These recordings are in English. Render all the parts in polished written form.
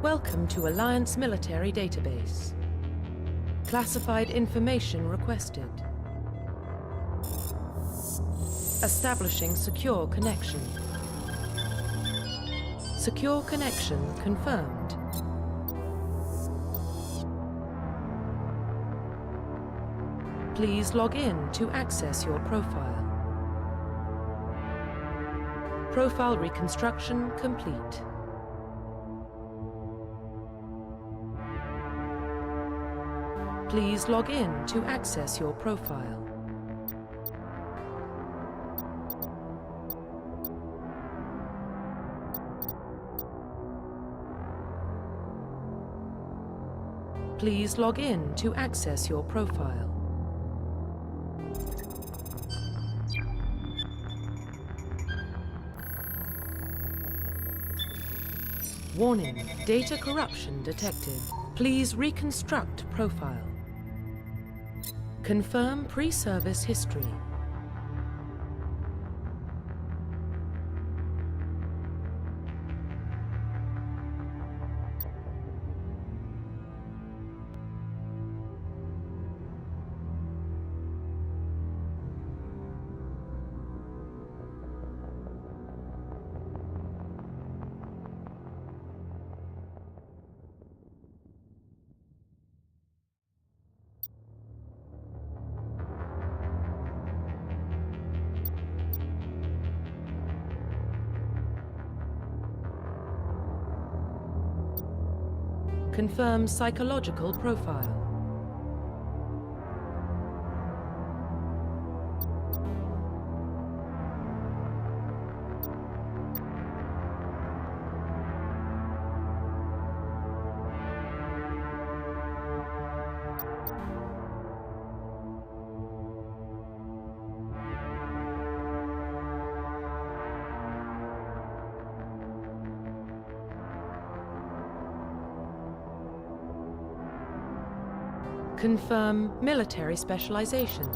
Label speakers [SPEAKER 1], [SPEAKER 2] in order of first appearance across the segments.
[SPEAKER 1] Welcome to Alliance Military Database. Classified information requested. Establishing secure connection. Secure connection confirmed. Please log in to access your profile. Profile reconstruction complete. Please log in to access your profile. Please log in to access your profile. Warning, data corruption detected. Please reconstruct profile. Confirm pre-service history. Confirm psychological profile. Confirm military specialization.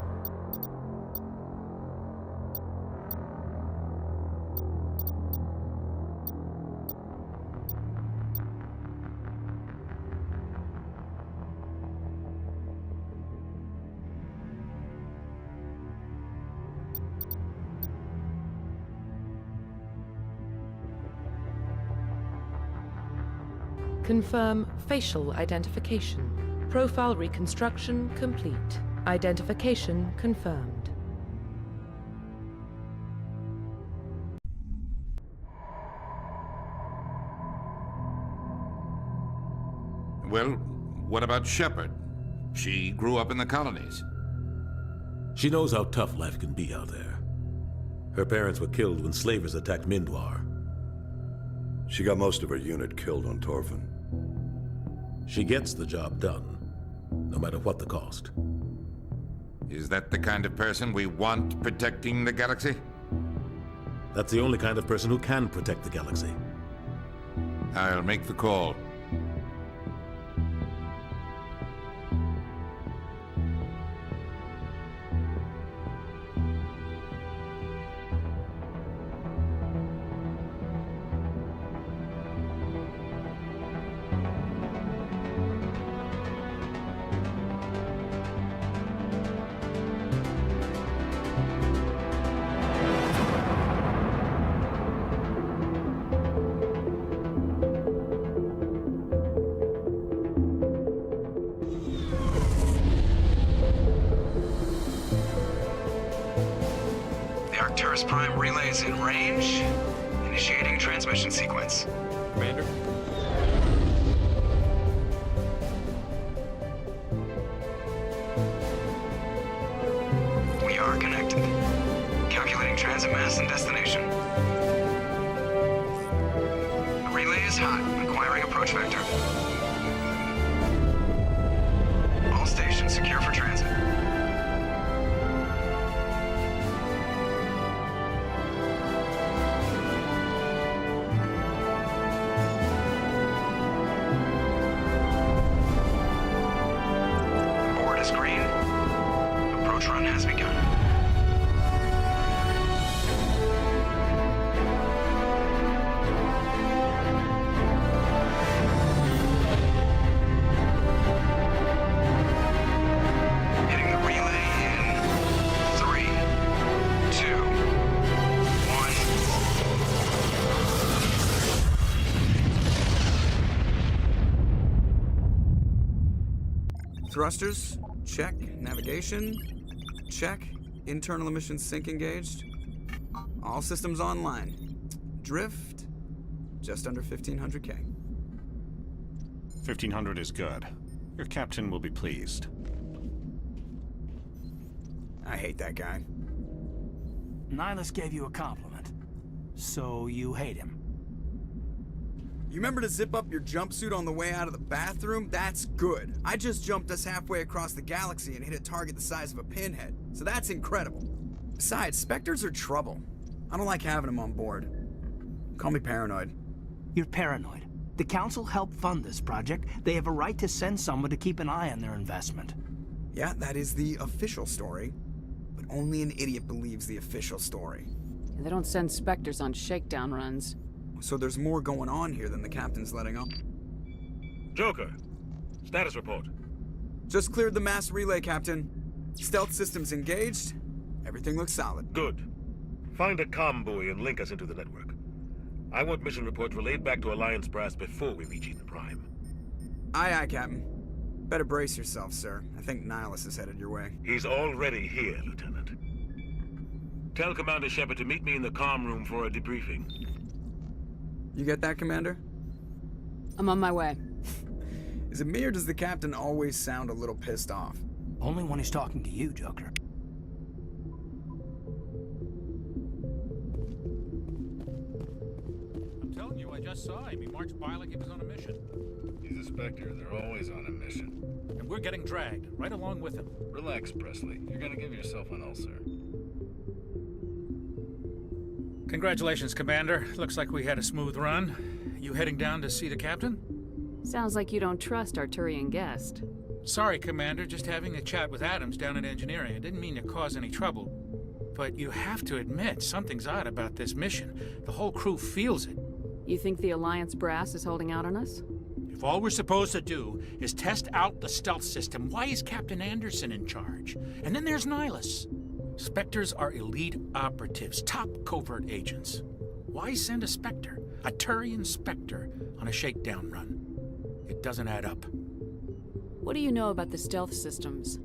[SPEAKER 1] Confirm facial identification. Profile reconstruction complete. Identification confirmed.
[SPEAKER 2] Well, what about Shepard? She grew up in the colonies.
[SPEAKER 3] She knows how tough life can be out there. Her parents were killed when slavers attacked Mindwar.
[SPEAKER 4] She got most of her unit killed on Torfin.
[SPEAKER 3] She gets the job done, no matter what the cost.
[SPEAKER 2] Is that the kind of person we want protecting the galaxy?
[SPEAKER 3] That's the only kind of person who can protect the galaxy.
[SPEAKER 2] I'll make the call.
[SPEAKER 5] Prime relays in range. Initiating transmission sequence.
[SPEAKER 6] Commander?
[SPEAKER 5] We are connected. Calculating transit mass and destination. The relay is hot. Acquiring approach vector. All stations secure for transit. Run has begun.
[SPEAKER 6] Thrusters, check. Navigation, check. Internal emissions sync engaged. All systems online. Drift, just under 1500K.
[SPEAKER 7] 1500 is good. Your captain will be pleased.
[SPEAKER 6] I hate that guy.
[SPEAKER 8] Nihilus gave you a compliment. So you hate him.
[SPEAKER 6] You remember to zip up your jumpsuit on the way out of the bathroom? That's good. I just jumped us halfway across the galaxy and hit a target the size of a pinhead, so that's incredible. Besides, Spectres are trouble. I don't like having them on board. Call me paranoid.
[SPEAKER 8] You're paranoid. The Council helped fund this project. They have a right to send someone to keep an eye on their investment.
[SPEAKER 6] Yeah, that is the official story. But only an idiot believes the official story.
[SPEAKER 9] They don't send Spectres on shakedown runs.
[SPEAKER 6] So there's more going on here than the captain's letting on.
[SPEAKER 10] Joker, status report.
[SPEAKER 6] Just cleared the mass relay, Captain. Stealth systems engaged. Everything looks solid.
[SPEAKER 10] Good. Find a comm buoy and link us into the network. I want mission reports relayed back to Alliance brass before we reach Eden Prime.
[SPEAKER 6] Aye, aye, Captain. Better brace yourself, sir. I think Nihilus is headed your way.
[SPEAKER 10] He's already here, Lieutenant. Tell Commander Shepard to meet me in the comm room for a debriefing.
[SPEAKER 6] You get that, Commander?
[SPEAKER 9] I'm on my way.
[SPEAKER 6] Is it me or does the Captain always sound a little pissed off?
[SPEAKER 8] Only when he's talking to you, Joker.
[SPEAKER 11] I'm telling you, I just saw him. He marched by like he was on a mission.
[SPEAKER 12] He's a Spectre. They're always on a mission.
[SPEAKER 11] And we're getting dragged, right along with him.
[SPEAKER 12] Relax, Presley. You're gonna give yourself an ulcer.
[SPEAKER 11] Congratulations, Commander. Looks like we had a smooth run. You heading down to see the captain?
[SPEAKER 9] Sounds like you don't trust our Turian guest.
[SPEAKER 11] Sorry, Commander. Just having a chat with Adams down at engineering. I didn't mean to cause any trouble. But you have to admit, something's odd about this mission. The whole crew feels it.
[SPEAKER 9] You think the Alliance brass is holding out on us?
[SPEAKER 11] If all we're supposed to do is test out the stealth system, why is Captain Anderson in charge? And then there's Nihilus. Spectres are elite operatives, top covert agents. Why send a Spectre, a Turian Spectre, on a shakedown run? It doesn't add up.
[SPEAKER 9] What do you know about the stealth systems?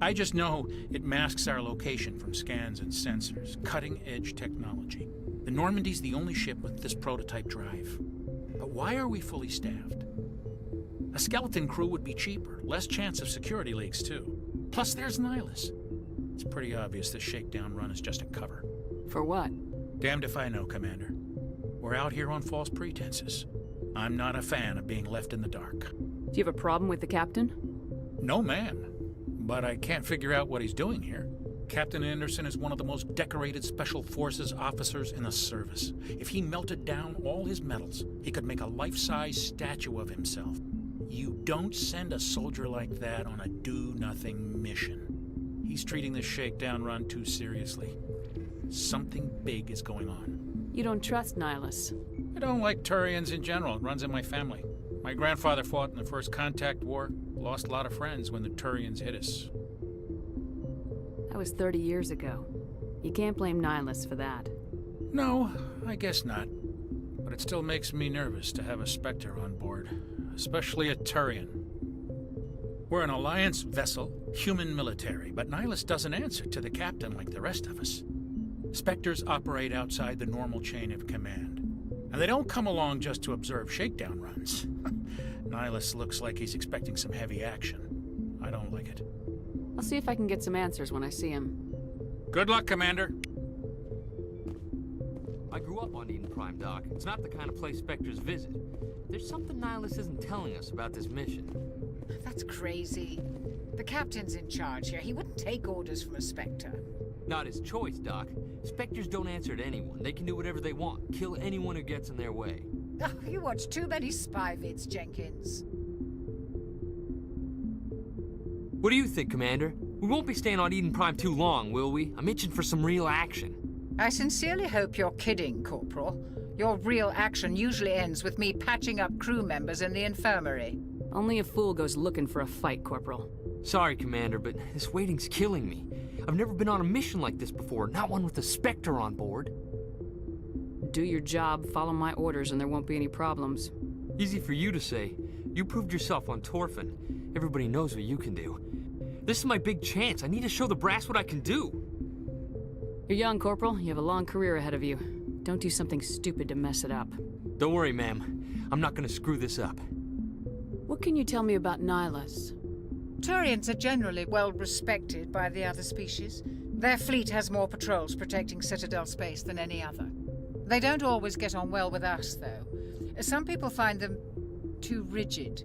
[SPEAKER 11] I just know it masks our location from scans and sensors. Cutting-edge technology. The Normandy's the only ship with this prototype drive. But why are we fully staffed? A skeleton crew would be cheaper, less chance of security leaks too. Plus there's Nihilus. It's pretty obvious this shakedown run is just a cover.
[SPEAKER 9] For what?
[SPEAKER 11] Damned if I know, Commander. We're out here on false pretenses. I'm not a fan of being left in the dark.
[SPEAKER 9] Do you have a problem with the captain?
[SPEAKER 11] No, ma'am. But I can't figure out what he's doing here. Captain Anderson is one of the most decorated Special Forces officers in the service. If he melted down all his medals, he could make a life-size statue of himself. You don't send a soldier like that on a do-nothing mission. He's treating this shakedown run too seriously. Something big is going on.
[SPEAKER 9] You don't trust Nihilus?
[SPEAKER 11] I don't like Turians in general. It runs in my family. My grandfather fought in the First Contact War. Lost a lot of friends when the Turians hit us.
[SPEAKER 9] That was 30 years ago. You can't blame Nihilus for that.
[SPEAKER 11] No, I guess not. But it still makes me nervous to have a Spectre on board. Especially a Turian. We're an Alliance vessel, human military, but Nihilus doesn't answer to the captain like the rest of us. Spectres operate outside the normal chain of command. And they don't come along just to observe shakedown runs. Nihilus looks like he's expecting some heavy action. I don't like it.
[SPEAKER 9] I'll see if I can get some answers when I see him.
[SPEAKER 11] Good luck, Commander.
[SPEAKER 13] I grew up on Eden Prime, Doc. It's not the kind of place Spectres visit. There's something Nihilus isn't telling us about this mission.
[SPEAKER 14] That's crazy. The captain's in charge here. He wouldn't take orders from a Spectre.
[SPEAKER 13] Not his choice, Doc. Spectres don't answer to anyone. They can do whatever they want. Kill anyone who gets in their way.
[SPEAKER 14] Oh, you watch too many spy vids, Jenkins.
[SPEAKER 13] What do you think, Commander? We won't be staying on Eden Prime too long, will we? I'm itching for some real action.
[SPEAKER 14] I sincerely hope you're kidding, Corporal. Your real action usually ends with me patching up crew members in the infirmary.
[SPEAKER 9] Only a fool goes looking for a fight, Corporal.
[SPEAKER 13] Sorry, Commander, but this waiting's killing me. I've never been on a mission like this before, not one with a Spectre on board.
[SPEAKER 9] Do your job, follow my orders, and there won't be any problems.
[SPEAKER 13] Easy for you to say. You proved yourself on Torfin. Everybody knows what you can do. This is my big chance. I need to show the brass what I can do.
[SPEAKER 9] You're young, Corporal. You have a long career ahead of you. Don't do something stupid to mess it up.
[SPEAKER 13] Don't worry, ma'am. I'm not gonna screw this up.
[SPEAKER 9] What can you tell me about Nihilus?
[SPEAKER 14] Turians are generally well respected by the other species. Their fleet has more patrols protecting Citadel space than any other. They don't always get on well with us, though. Some people find them too rigid.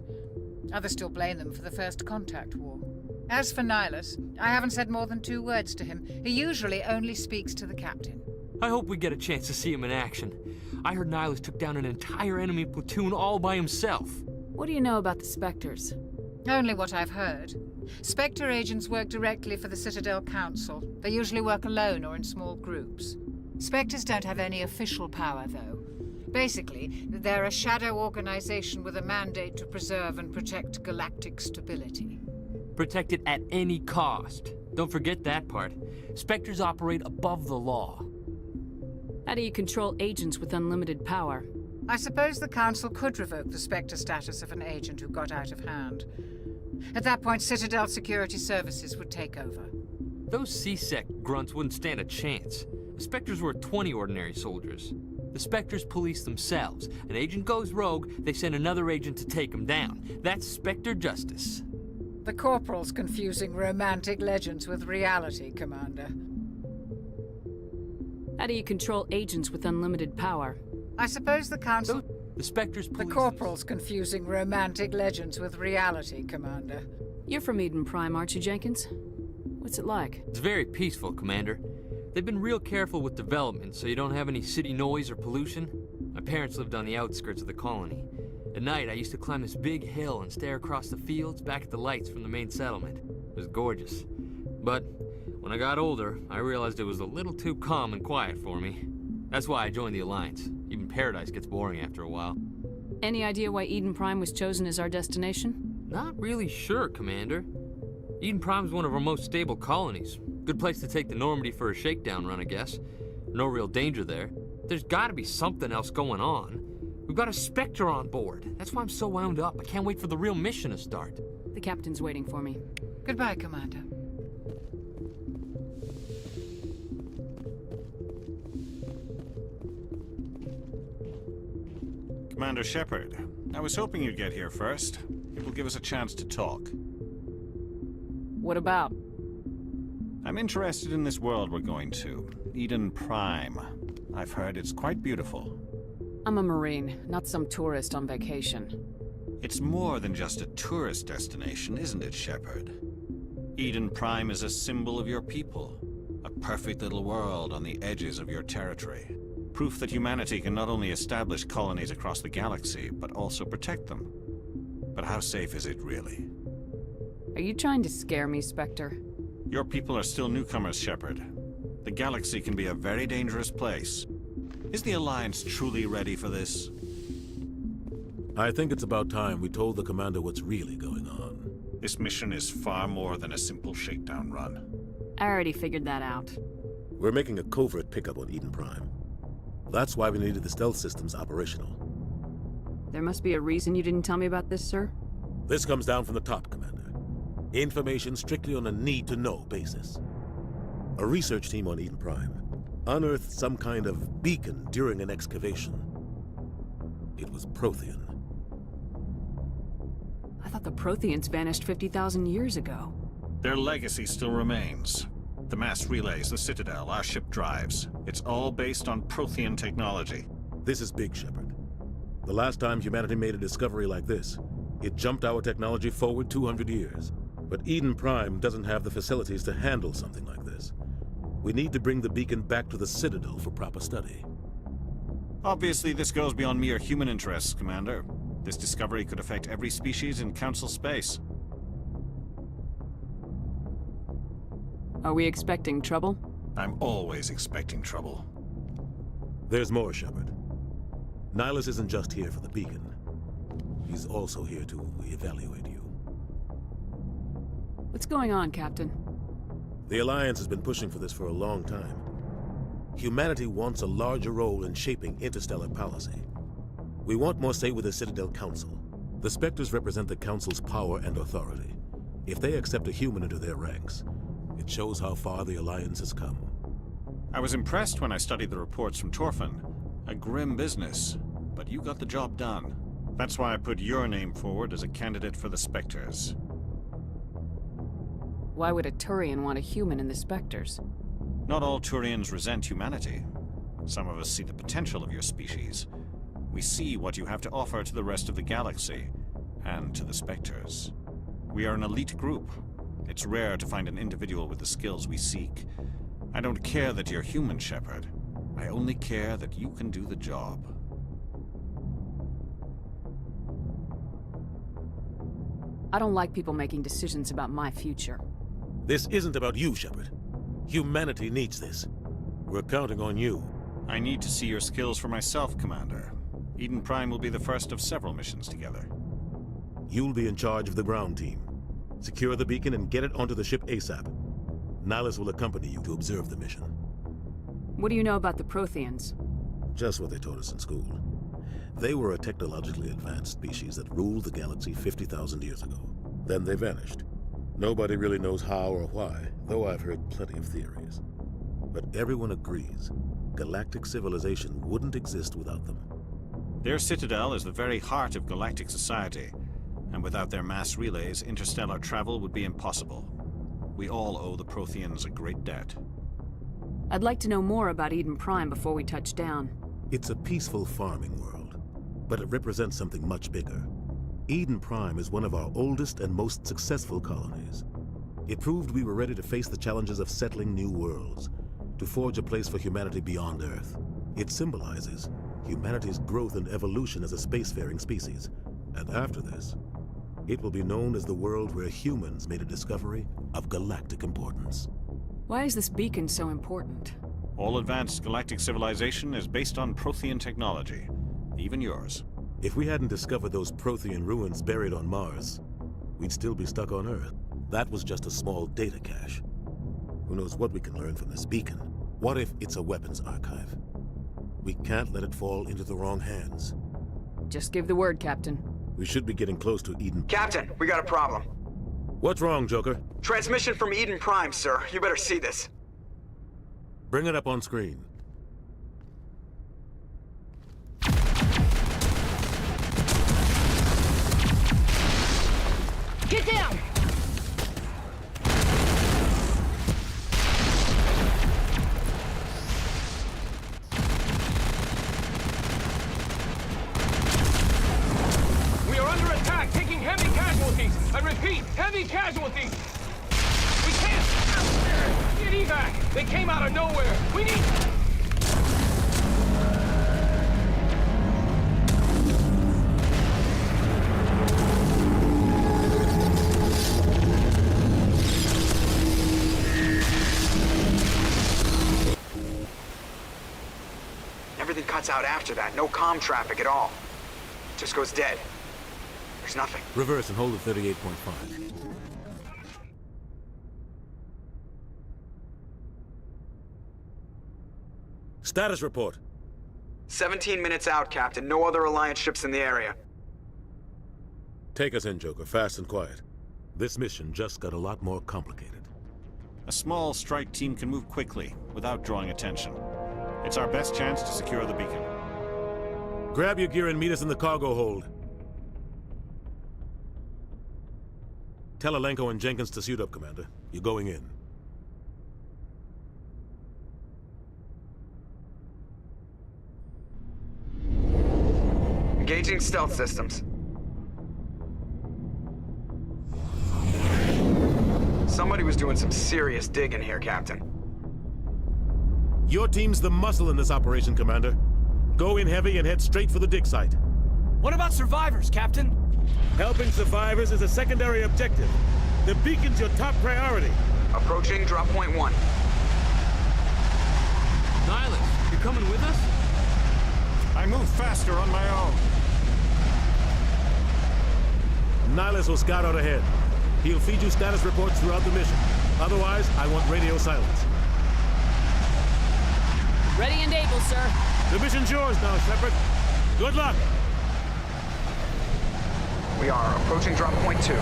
[SPEAKER 14] Others still blame them for the First Contact War. As for Nihilus, I haven't said more than 2 words to him. He usually only speaks to the captain.
[SPEAKER 13] I hope we get a chance to see him in action. I heard Nihilus took down an entire enemy platoon all by himself.
[SPEAKER 9] What do you know about the Spectres?
[SPEAKER 14] Only what I've heard. Spectre agents work directly for the Citadel Council. They usually work alone or in small groups. Spectres don't have any official power, though. Basically, they're a shadow organization with a mandate to preserve and protect galactic stability.
[SPEAKER 13] Protect it at any cost. Don't forget that part. Spectres operate above the law.
[SPEAKER 9] How do you control agents with unlimited power?
[SPEAKER 14] I suppose the Council could revoke the Spectre status of an agent who got out of hand. At that point, Citadel Security Services would take over.
[SPEAKER 13] Those C-Sec grunts wouldn't stand a chance. The Spectres were 20 ordinary soldiers. The Spectres police themselves. An agent goes rogue, they send another agent to take him down. That's Spectre justice.
[SPEAKER 14] The Corporal's confusing romantic legends with reality, Commander.
[SPEAKER 9] How do you control agents with unlimited power?
[SPEAKER 14] I suppose the Council...
[SPEAKER 13] The Spectres police...
[SPEAKER 14] The Corporal's confusing romantic legends with reality, Commander.
[SPEAKER 9] You're from Eden Prime, aren't you, Jenkins? What's it like?
[SPEAKER 13] It's very peaceful, Commander. They've been real careful with development, so you don't have any city noise or pollution. My parents lived on the outskirts of the colony. At night, I used to climb this big hill and stare across the fields back at the lights from the main settlement. It was gorgeous. But when I got older, I realized it was a little too calm and quiet for me. That's why I joined the Alliance. Even Paradise gets boring after a while.
[SPEAKER 9] Any idea why Eden Prime was chosen as our destination?
[SPEAKER 13] Not really sure, Commander. Eden Prime's one of our most stable colonies. Good place to take the Normandy for a shakedown run, I guess. No real danger there. There's gotta be something else going on. We've got a Spectre on board. That's why I'm so wound up. I can't wait for the real mission to start.
[SPEAKER 9] The captain's waiting for me.
[SPEAKER 14] Goodbye, Commander.
[SPEAKER 7] Commander Shepard, I was hoping you'd get here first. It will give us a chance to talk.
[SPEAKER 9] What about?
[SPEAKER 7] I'm interested in this world we're going to, Eden Prime. I've heard it's quite beautiful.
[SPEAKER 9] I'm a Marine, not some tourist on vacation.
[SPEAKER 7] It's more than just a tourist destination, isn't it, Shepard? Eden Prime is a symbol of your people. A perfect little world on the edges of your territory. Proof that humanity can not only establish colonies across the galaxy, but also protect them. But how safe is it, really?
[SPEAKER 9] Are you trying to scare me, Spectre?
[SPEAKER 7] Your people are still newcomers, Shepard. The galaxy can be a very dangerous place. Is the Alliance truly ready for this?
[SPEAKER 3] I think it's about time we told the Commander what's really going on.
[SPEAKER 7] This mission is far more than a simple shakedown run.
[SPEAKER 9] I already figured that out.
[SPEAKER 3] We're making a covert pickup on Eden Prime. That's why we needed the stealth systems operational.
[SPEAKER 9] There must be a reason you didn't tell me about this, sir?
[SPEAKER 3] This comes down from the top, Commander. Information strictly on a need-to-know basis. A research team on Eden Prime unearthed some kind of beacon during an excavation. It was Prothean.
[SPEAKER 9] I thought the Protheans vanished 50,000 years ago.
[SPEAKER 7] Their legacy still remains. The mass relays, the Citadel, our ship drives. It's all based on Prothean technology.
[SPEAKER 3] This is big, Shepard. The last time humanity made a discovery like this, it jumped our technology forward 200 years. But Eden Prime doesn't have the facilities to handle something like this. We need to bring the beacon back to the Citadel for proper study.
[SPEAKER 7] Obviously, this goes beyond mere human interests, Commander. This discovery could affect every species in Council space.
[SPEAKER 9] Are we expecting trouble?
[SPEAKER 7] I'm always expecting trouble.
[SPEAKER 3] There's more, Shepard. Nihilus isn't just here for the beacon. He's also here to evaluate you.
[SPEAKER 9] What's going on, Captain?
[SPEAKER 3] The Alliance has been pushing for this for a long time. Humanity wants a larger role in shaping interstellar policy. We want more say with the Citadel Council. The Spectres represent the Council's power and authority. If they accept a human into their ranks, it shows how far the Alliance has come.
[SPEAKER 7] I was impressed when I studied the reports from Torfin. A grim business, but you got the job done. That's why I put your name forward as a candidate for the Spectres.
[SPEAKER 9] Why would a Turian want a human in the Spectres?
[SPEAKER 7] Not all Turians resent humanity. Some of us see the potential of your species. We see what you have to offer to the rest of the galaxy, and to the Spectres. We are an elite group. It's rare to find an individual with the skills we seek. I don't care that you're human, Shepard. I only care that you can do the job.
[SPEAKER 9] I don't like people making decisions about my future.
[SPEAKER 3] This isn't about you, Shepard. Humanity needs this. We're counting on you.
[SPEAKER 7] I need to see your skills for myself, Commander. Eden Prime will be the first of several missions together.
[SPEAKER 3] You'll be in charge of the ground team. Secure the beacon and get it onto the ship ASAP. Nihilus will accompany you to observe the mission.
[SPEAKER 9] What do you know about the Protheans?
[SPEAKER 3] Just what they taught us in school. They were a technologically advanced species that ruled the galaxy 50,000 years ago. Then they vanished. Nobody really knows how or why, though I've heard plenty of theories. But everyone agrees, galactic civilization wouldn't exist without them.
[SPEAKER 7] Their citadel is the very heart of galactic society, and without their mass relays, interstellar travel would be impossible. We all owe the Protheans a great debt.
[SPEAKER 9] I'd like to know more about Eden Prime before we touch down.
[SPEAKER 3] It's a peaceful farming world, but it represents something much bigger. Eden Prime is one of our oldest and most successful colonies. It proved we were ready to face the challenges of settling new worlds, to forge a place for humanity beyond Earth. It symbolizes humanity's growth and evolution as a spacefaring species. And after this, it will be known as the world where humans made a discovery of galactic importance.
[SPEAKER 9] Why is this beacon so important?
[SPEAKER 7] All advanced galactic civilization is based on Prothean technology, even yours.
[SPEAKER 3] If we hadn't discovered those Prothean ruins buried on Mars, we'd still be stuck on Earth. That was just a small data cache. Who knows what we can learn from this beacon? What if it's a weapons archive? We can't let it fall into the wrong hands.
[SPEAKER 9] Just give the word, Captain.
[SPEAKER 3] We should be getting close to Eden.
[SPEAKER 6] Captain, we got a problem.
[SPEAKER 3] What's wrong, Joker?
[SPEAKER 6] Transmission from Eden Prime, sir. You better see this.
[SPEAKER 3] Bring it up on screen.
[SPEAKER 15] Get down!
[SPEAKER 16] We are under attack, taking heavy casualties. I repeat, heavy casualties. We can't get evac. They came out of nowhere. We need...
[SPEAKER 6] Everything cuts out after that. No comm traffic at all. Just goes dead. There's nothing.
[SPEAKER 3] Reverse and hold at 38.5. Status report.
[SPEAKER 6] 17 minutes out, Captain. No other Alliance ships in the area.
[SPEAKER 3] Take us in, Joker, fast and quiet. This mission just got a lot more complicated.
[SPEAKER 7] A small strike team can move quickly, without drawing attention. It's our best chance to secure the beacon.
[SPEAKER 3] Grab your gear and meet us in the cargo hold. Tell Alenko and Jenkins to suit up, Commander. You're going in.
[SPEAKER 6] Engaging stealth systems. Somebody was doing some serious digging here, Captain.
[SPEAKER 3] Your team's the muscle in this operation, Commander. Go in heavy and head straight for the dig site.
[SPEAKER 8] What about survivors, Captain?
[SPEAKER 3] Helping survivors is a secondary objective. The beacon's your top priority.
[SPEAKER 6] Approaching drop point 1.
[SPEAKER 13] Nihilus, you're coming with us?
[SPEAKER 7] I move faster on my own.
[SPEAKER 3] Nihilus will scout out ahead. He'll feed you status reports throughout the mission. Otherwise, I want radio silence.
[SPEAKER 9] Ready and able, sir.
[SPEAKER 3] The mission's yours now, Shepard. Good luck.
[SPEAKER 5] We are approaching drop point 2.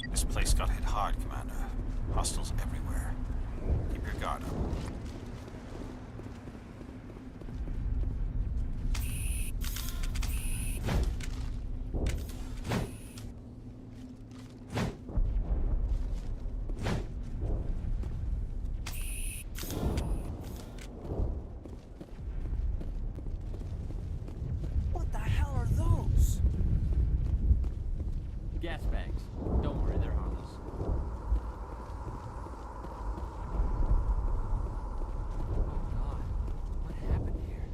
[SPEAKER 7] This place got hit hard, Commander. Hostiles everywhere. Keep your guard up.
[SPEAKER 8] What the hell are those?
[SPEAKER 13] Gas bags. Don't worry, they're harmless. God, what happened here?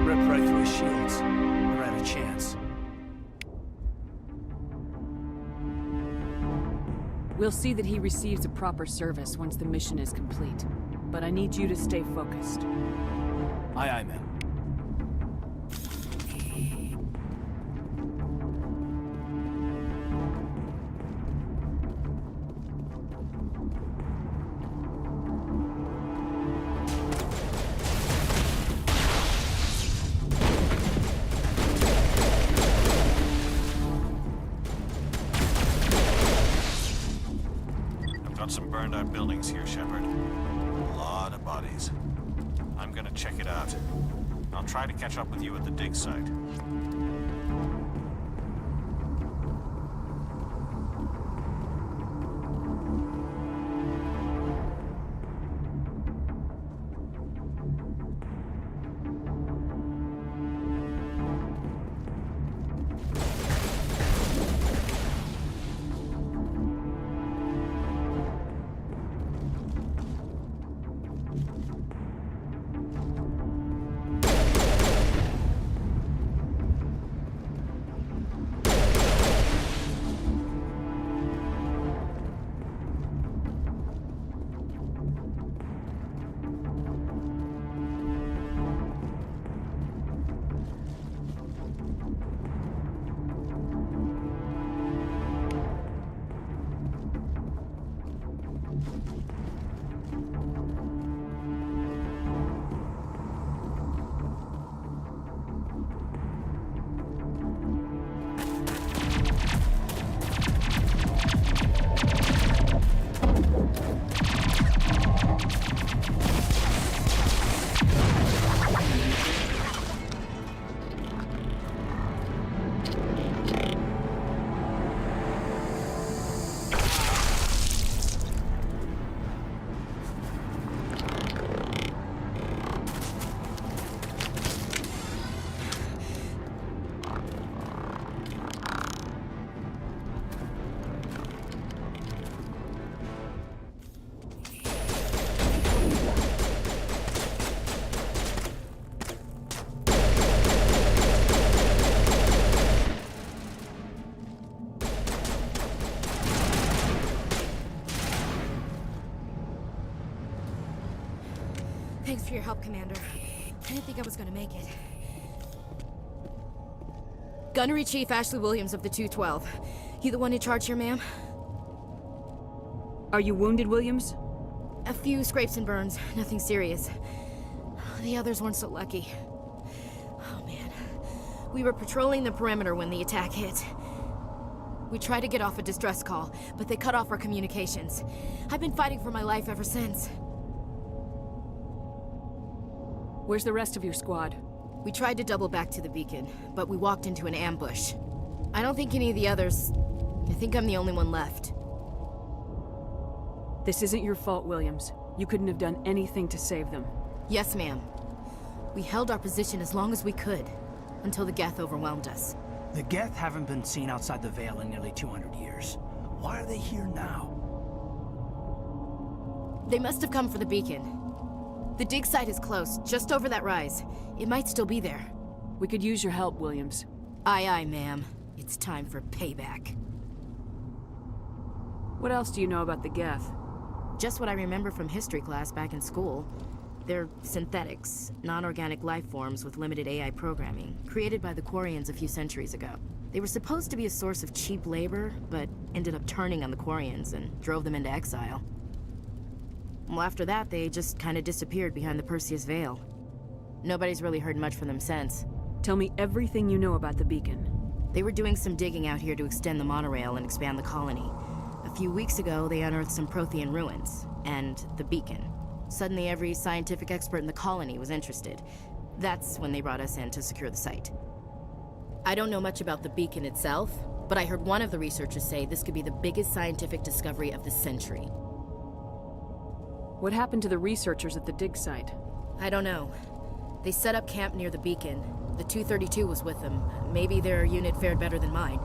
[SPEAKER 8] Ripped right through his shields. Never had a chance.
[SPEAKER 9] We'll see that he receives a proper service once the mission is complete. But I need you to stay focused.
[SPEAKER 8] Aye, aye, ma'am.
[SPEAKER 7] Got some burned out buildings here, Shepard. A lot of bodies. I'm gonna check it out. I'll try to catch up with you at the dig site.
[SPEAKER 15] Thanks for your help, Commander. I didn't think I was gonna make it. Gunnery Chief Ashley Williams of the 212. You the one in charge here, ma'am?
[SPEAKER 9] Are you wounded, Williams?
[SPEAKER 15] A few scrapes and burns, nothing serious. The others weren't so lucky. Oh man. We were patrolling the perimeter when the attack hit. We tried to get off a distress call, but they cut off our communications. I've been fighting for my life ever since.
[SPEAKER 9] Where's the rest of your squad?
[SPEAKER 15] We tried to double back to the beacon, but we walked into an ambush. I don't think any of the others... I think I'm the only one left.
[SPEAKER 9] This isn't your fault, Williams. You couldn't have done anything to save them.
[SPEAKER 15] Yes, ma'am. We held our position as long as we could, until the Geth overwhelmed us.
[SPEAKER 8] The Geth haven't been seen outside the Veil in nearly 200 years. Why are they here now?
[SPEAKER 15] They must have come for the beacon. The dig site is close, just over that rise. It might still be there.
[SPEAKER 9] We could use your help, Williams.
[SPEAKER 15] Aye, aye, ma'am. It's time for payback.
[SPEAKER 9] What else do you know about the Geth?
[SPEAKER 15] Just what I remember from history class back in school. They're synthetics, non-organic life forms with limited AI programming, created by the Quarians a few centuries ago. They were supposed to be a source of cheap labor, but ended up turning on the Quarians and drove them into exile. Well, after that, they just kind of disappeared behind the Perseus Veil. Nobody's really heard much from them since.
[SPEAKER 9] Tell me everything you know about the beacon.
[SPEAKER 15] They were doing some digging out here to extend the monorail and expand the colony. A few weeks ago, they unearthed some Prothean ruins, and the beacon. Suddenly, every scientific expert in the colony was interested. That's when they brought us in to secure the site. I don't know much about the beacon itself, but I heard one of the researchers say this could be the biggest scientific discovery of the century.
[SPEAKER 9] What happened to the researchers at the dig site?
[SPEAKER 15] I don't know. They set up camp near the beacon. The 232 was with them. Maybe their unit fared better than mine.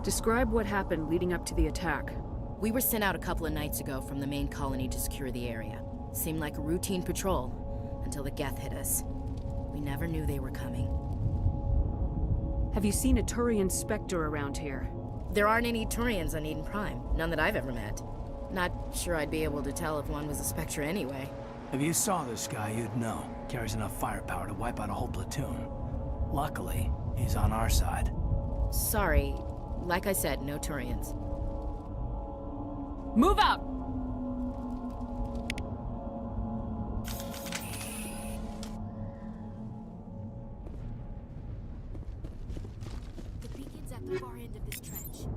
[SPEAKER 9] Describe what happened leading up to the attack.
[SPEAKER 15] We were sent out a couple of nights ago from the main colony to secure the area. Seemed like a routine patrol, until the Geth hit us. We never knew they were coming.
[SPEAKER 9] Have you seen a Turian Spectre around here?
[SPEAKER 15] There aren't any Turians on Eden Prime. None that I've ever met. Not sure I'd be able to tell if one was a Spectre anyway.
[SPEAKER 8] If you saw this guy, you'd know. Carries enough firepower to wipe out a whole platoon. Luckily, he's on our side.
[SPEAKER 15] Sorry. Like I said, no Turians.
[SPEAKER 9] Move out!
[SPEAKER 15] The beacon's at the far end of this trench.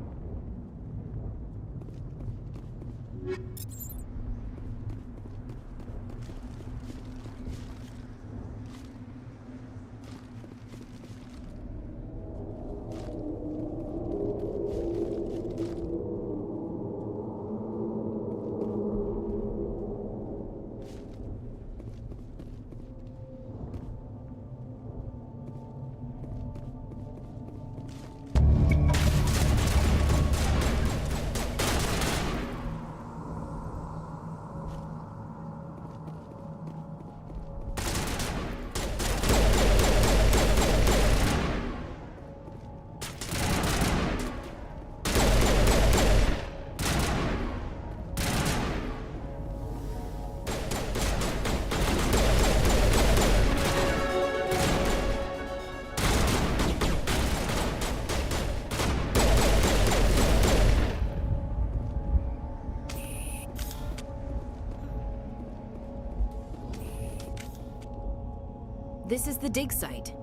[SPEAKER 15] This is the dig site.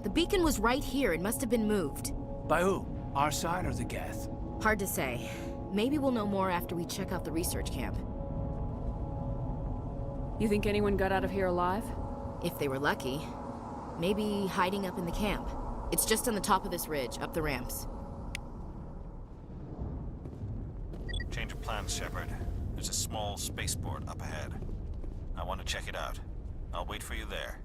[SPEAKER 15] The beacon was right here. It must have been moved.
[SPEAKER 8] By who? Our side or the Geth?
[SPEAKER 15] Hard to say. Maybe we'll know more after we check out the research camp.
[SPEAKER 9] You think anyone got out of here alive?
[SPEAKER 15] If they were lucky. Maybe hiding up in the camp. It's just on the top of this ridge, up the ramps.
[SPEAKER 7] Change of plans, Shepard. There's a small spaceport up ahead. I want to check it out. I'll wait for you there.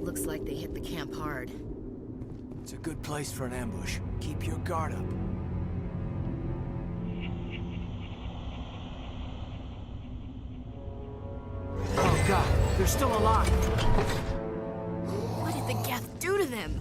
[SPEAKER 15] Looks like they hit the camp hard.
[SPEAKER 8] It's a good place for an ambush. Keep your guard up. Oh god, they're still alive!
[SPEAKER 15] What did the Geth do to them?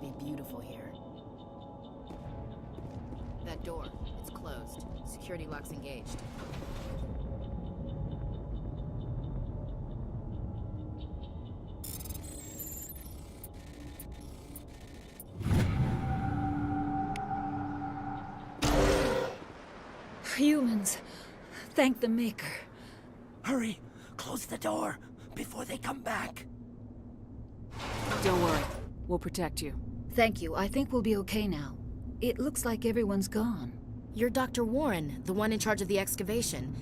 [SPEAKER 15] be beautiful here. That door, it's closed. Security lock's engaged.
[SPEAKER 17] Humans, thank the Maker.
[SPEAKER 8] Hurry! Close the door before they come back.
[SPEAKER 9] Don't worry. We'll protect you.
[SPEAKER 17] Thank you. I think we'll be okay now. It looks like everyone's gone.
[SPEAKER 15] You're Dr. Warren, the one in charge of the excavation.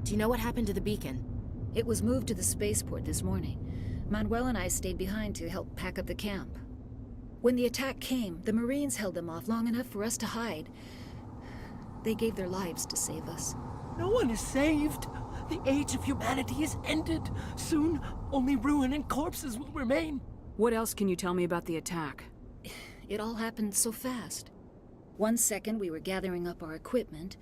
[SPEAKER 15] Do you know what happened to the beacon?
[SPEAKER 17] It was moved to the spaceport this morning. Manuel and I stayed behind to help pack up the camp. When the attack came, the Marines held them off long enough for us to hide. They gave their lives to save us.
[SPEAKER 8] No one is saved. The age of humanity is ended. Soon, only ruin and corpses will remain.
[SPEAKER 9] What else can you tell me about the attack?
[SPEAKER 17] It all happened so fast. 1 second we were gathering up our equipment.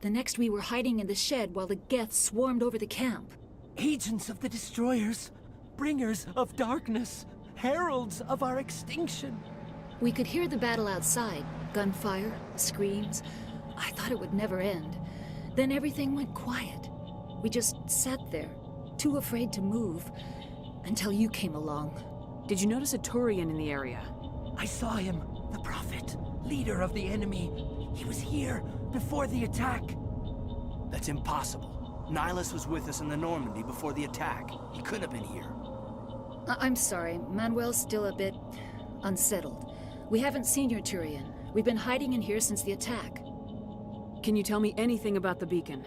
[SPEAKER 17] The next we were hiding in the shed while the Geth swarmed over the camp.
[SPEAKER 8] Agents of the destroyers, bringers of darkness, heralds of our extinction.
[SPEAKER 17] We could hear the battle outside. Gunfire, screams. I thought it would never end. Then everything went quiet. We just sat there, too afraid to move, until you came along.
[SPEAKER 9] Did you notice a Turian in the area?
[SPEAKER 8] I saw him, the Prophet, leader of the enemy. He was here before the attack.
[SPEAKER 18] That's impossible. Nihilus was with us in the Normandy before the attack. He couldn't have been here.
[SPEAKER 17] I'm sorry, Manuel's still a bit unsettled. We haven't seen your Turian. We've been hiding in here since the attack.
[SPEAKER 9] Can you tell me anything about the beacon?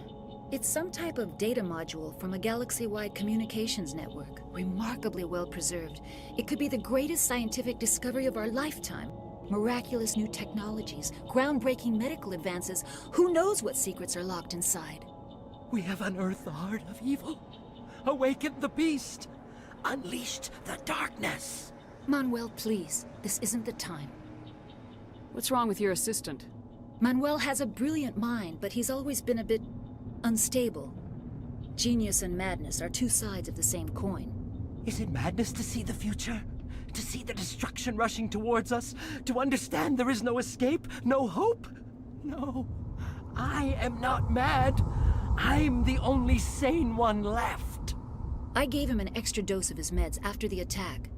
[SPEAKER 17] It's some type of data module from a galaxy-wide communications network. Remarkably well preserved. It could be the greatest scientific discovery of our lifetime. Miraculous new technologies, groundbreaking medical advances. Who knows what secrets are locked inside?
[SPEAKER 8] We have unearthed the heart of evil, awakened the beast, unleashed the darkness.
[SPEAKER 17] Manuel, please. This isn't the time.
[SPEAKER 9] What's wrong with your assistant?
[SPEAKER 17] Manuel has a brilliant mind, but he's always been a bit unstable. Genius and madness are two sides of the same coin.
[SPEAKER 8] Is it madness to see the future? To see the destruction rushing towards us? To understand there is no escape? No hope? No. I am not mad. I'm the only sane one left.
[SPEAKER 17] I gave him an extra dose of his meds after the attack.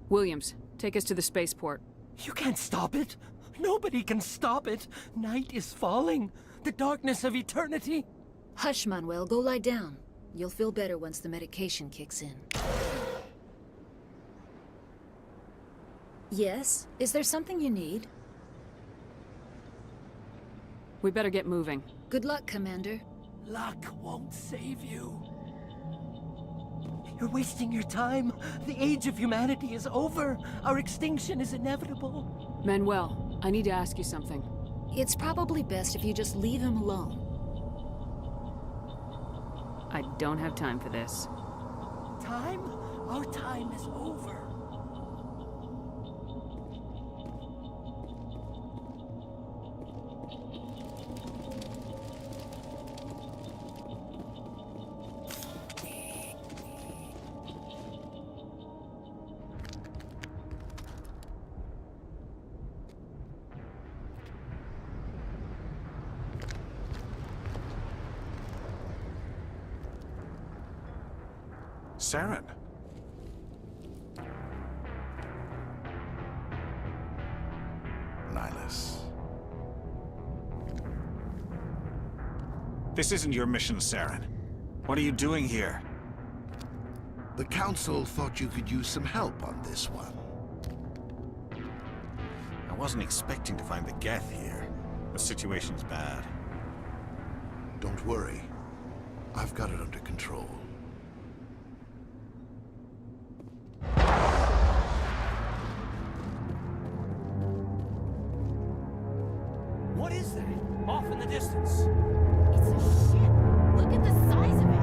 [SPEAKER 9] Williams, take us to the spaceport.
[SPEAKER 8] You can't stop it. Nobody can stop it. Night is falling. The darkness of eternity.
[SPEAKER 17] Hush, Manuel. Go lie down. You'll feel better once the medication kicks in. Yes? Is there something you need?
[SPEAKER 9] We better get moving.
[SPEAKER 17] Good luck, Commander.
[SPEAKER 8] Luck won't save you. You're wasting your time. The age of humanity is over. Our extinction is inevitable.
[SPEAKER 9] Manuel, I need to ask you something.
[SPEAKER 17] It's probably best if you just leave him alone.
[SPEAKER 9] I don't have time for this.
[SPEAKER 8] Time? Our time is over.
[SPEAKER 2] Saren.
[SPEAKER 19] Nihilus. This isn't your mission, Saren. What are you doing here?
[SPEAKER 20] The Council thought you could use some help on this one.
[SPEAKER 19] I wasn't expecting to find the Geth here. The situation's bad.
[SPEAKER 20] Don't worry. I've got it under control.
[SPEAKER 18] What is that? Off in the distance.
[SPEAKER 15] It's a ship. Look at the size of it.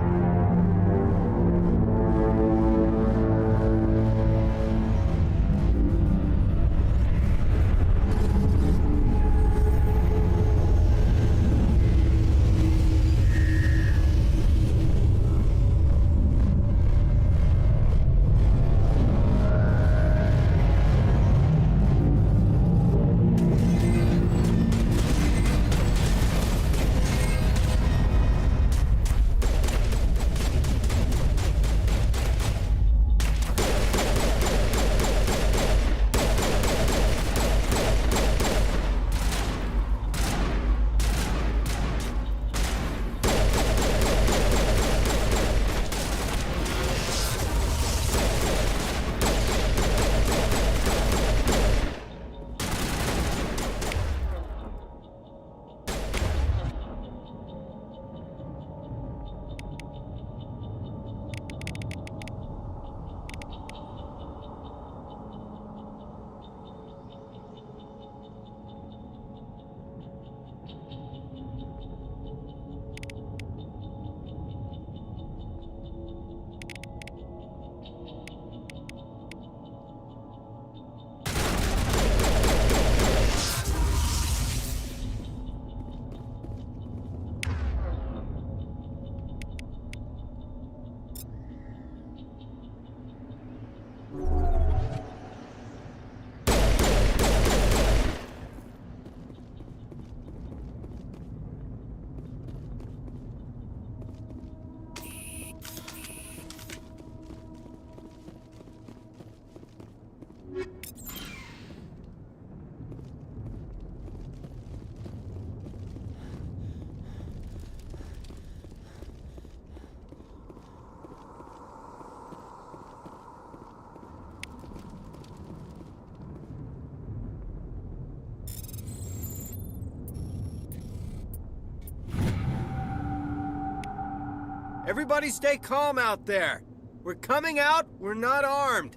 [SPEAKER 21] Everybody stay calm out there. We're coming out, we're not armed.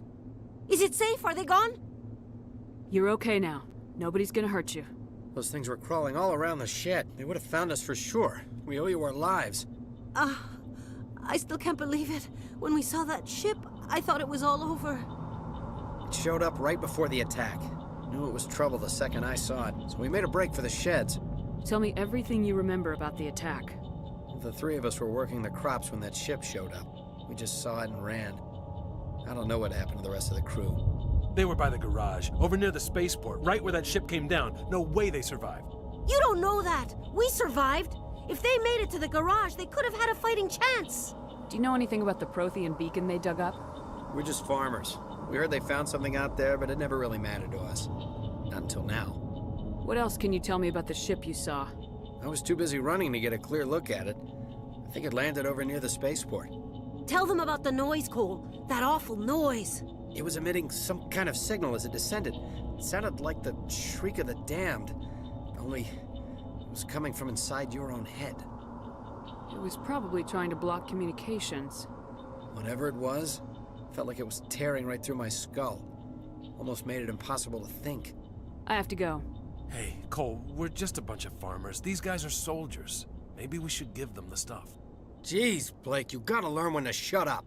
[SPEAKER 22] Is it safe? Are they gone?
[SPEAKER 9] You're okay now. Nobody's gonna hurt you.
[SPEAKER 21] Those things were crawling all around the shed. They would have found us for sure. We owe you our lives.
[SPEAKER 22] I still can't believe it. When we saw that ship, I thought it was all over.
[SPEAKER 21] It showed up right before the attack. Knew it was trouble the second I saw it, so we made a break for the sheds.
[SPEAKER 9] Tell me everything you remember about the attack.
[SPEAKER 21] The three of us were working the crops when that ship showed up. We just saw it and ran. I don't know what happened to the rest of the crew.
[SPEAKER 23] They were by the garage, over near the spaceport, right where that ship came down. No way they survived.
[SPEAKER 22] You don't know that. We survived. If they made it to the garage, they could have had a fighting chance.
[SPEAKER 9] Do you know anything about the Prothean beacon they dug up?
[SPEAKER 21] We're just farmers. We heard they found something out there, but it never really mattered to us. Not until now.
[SPEAKER 9] What else can you tell me about the ship you saw?
[SPEAKER 21] I was too busy running to get a clear look at it. I think it landed over near the spaceport.
[SPEAKER 22] Tell them about the noise, Cole. That awful noise.
[SPEAKER 21] It was emitting some kind of signal as it descended. It sounded like the shriek of the damned. Only it was coming from inside your own head.
[SPEAKER 9] It was probably trying to block communications.
[SPEAKER 21] Whatever it was, felt like it was tearing right through my skull. Almost made it impossible to think.
[SPEAKER 9] I have to go.
[SPEAKER 23] Hey, Cole, we're just a bunch of farmers. These guys are soldiers. Maybe we should give them the stuff.
[SPEAKER 21] Jeez, Blake, you gotta learn when to shut up.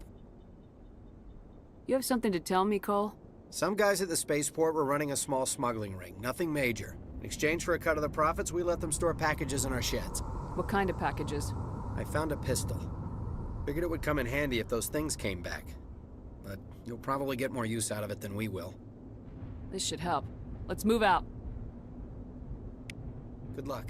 [SPEAKER 9] You have something to tell me, Cole?
[SPEAKER 21] Some guys at the spaceport were running a small smuggling ring, nothing major. In exchange for a cut of the profits, we let them store packages in our sheds.
[SPEAKER 9] What kind of packages?
[SPEAKER 21] I found a pistol. Figured it would come in handy if those things came back. But you'll probably get more use out of it than we will.
[SPEAKER 9] This should help. Let's move out.
[SPEAKER 21] Good luck.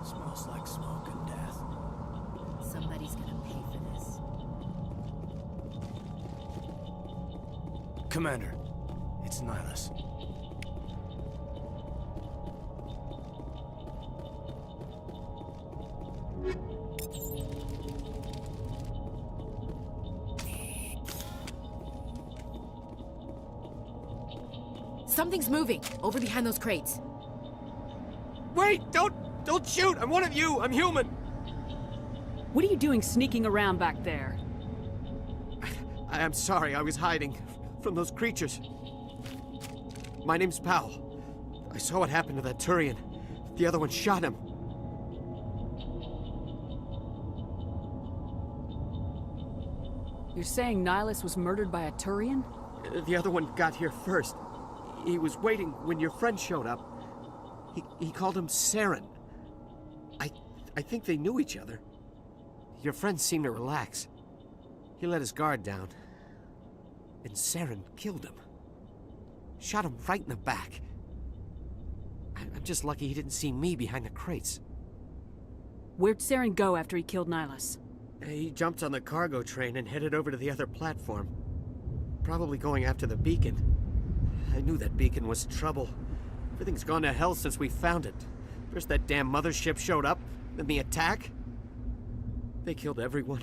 [SPEAKER 18] Smells like smoke and death.
[SPEAKER 15] Somebody's gonna pay for this.
[SPEAKER 18] Commander, it's Nihilus.
[SPEAKER 15] Something's moving over behind those crates.
[SPEAKER 8] Wait! Don't shoot! I'm one of you! I'm human!
[SPEAKER 9] What are you doing sneaking around back there?
[SPEAKER 8] I'm sorry, I was hiding from those creatures. My name's Powell. I saw what happened to that Turian. The other one shot him.
[SPEAKER 9] You're saying Nihilus was murdered by a Turian?
[SPEAKER 21] The other one got here first. He was waiting when your friend showed up. He called him Saren. I think they knew each other. Your friend seemed to relax. He let his guard down. And Saren killed him. Shot him right in the back. I'm just lucky he didn't see me behind the crates.
[SPEAKER 9] Where'd Saren go after he killed Nihilus?
[SPEAKER 21] He jumped on the cargo train and headed over to the other platform. Probably going after the beacon. I knew that beacon was trouble. Everything's gone to hell since we found it. First that damn mothership showed up, then the attack. They killed everyone.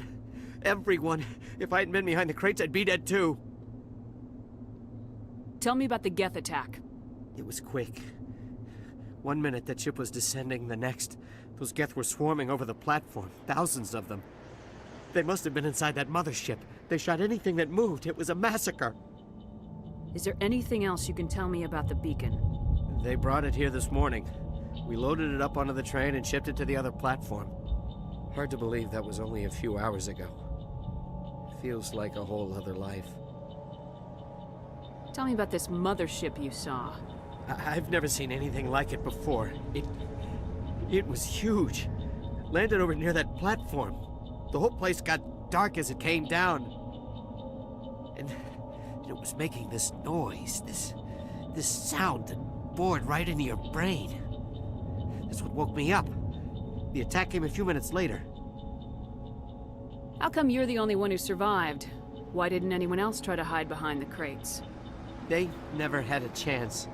[SPEAKER 21] Everyone. If I hadn't been behind the crates, I'd be dead too.
[SPEAKER 9] Tell me about the Geth attack.
[SPEAKER 21] It was quick. 1 minute that ship was descending, the next, those Geth were swarming over the platform. Thousands of them. They must have been inside that mothership. They shot anything that moved. It was a massacre.
[SPEAKER 9] Is there anything else you can tell me about the beacon?
[SPEAKER 21] They brought it here this morning. We loaded it up onto the train and shipped it to the other platform. Hard to believe that was only a few hours ago. Feels like a whole other life.
[SPEAKER 9] Tell me about this mothership you saw.
[SPEAKER 21] I've never seen anything like it before. It was huge. Landed over near that platform. The whole place got dark as it came down. And it was making this noise, this sound that bored right into your brain. That's what woke me up. The attack came a few minutes later.
[SPEAKER 9] How come you're the only one who survived? Why didn't anyone else try to hide behind the crates?
[SPEAKER 21] They never had a chance.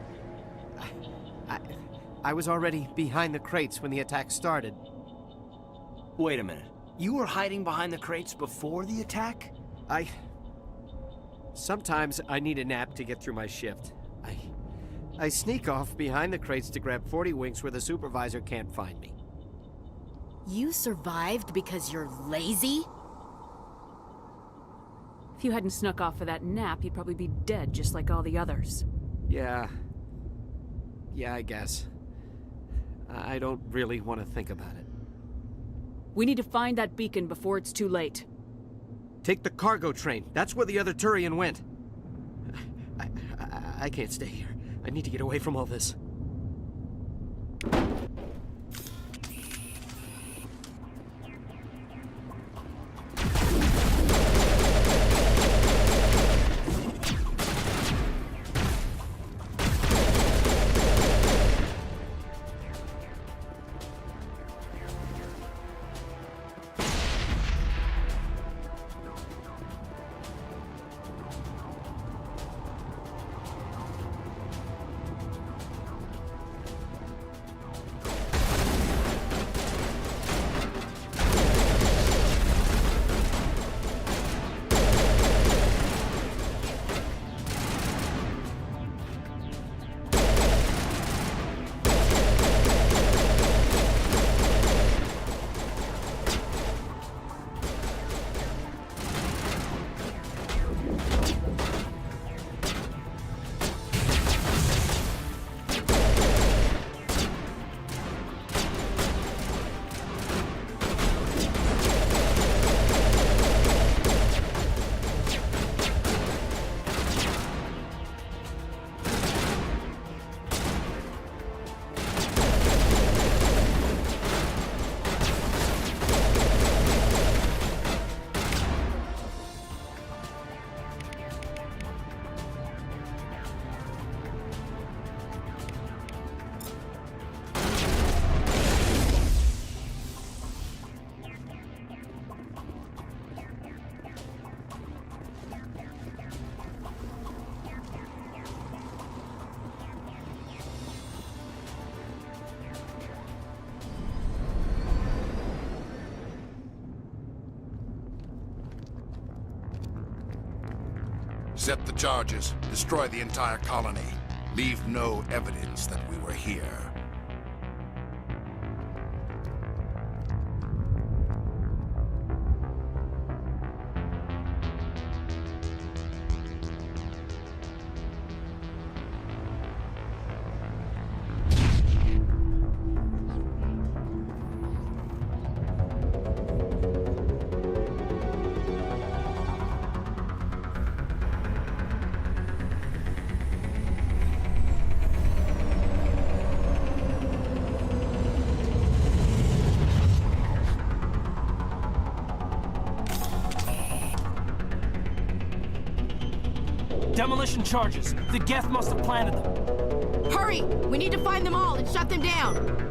[SPEAKER 21] I was already behind the crates when the attack started.
[SPEAKER 18] Wait a minute. You were hiding behind the crates before the attack?
[SPEAKER 21] Sometimes I need a nap to get through my shift. I sneak off behind the crates to grab 40 winks where the supervisor can't find me.
[SPEAKER 22] You survived because you're lazy?
[SPEAKER 9] If you hadn't snuck off for that nap, you'd probably be dead just like all the others.
[SPEAKER 21] Yeah, I guess. I don't really want to think about it.
[SPEAKER 9] We need to find that beacon before it's too late.
[SPEAKER 21] Take the cargo train. That's where the other Turian went. I can't stay here. I need to get away from all this.
[SPEAKER 20] Set the charges, destroy the entire colony. Leave no evidence that we were here.
[SPEAKER 18] Demolition charges. The Geth must have planted them.
[SPEAKER 15] Hurry! We need to find them all and shut them down!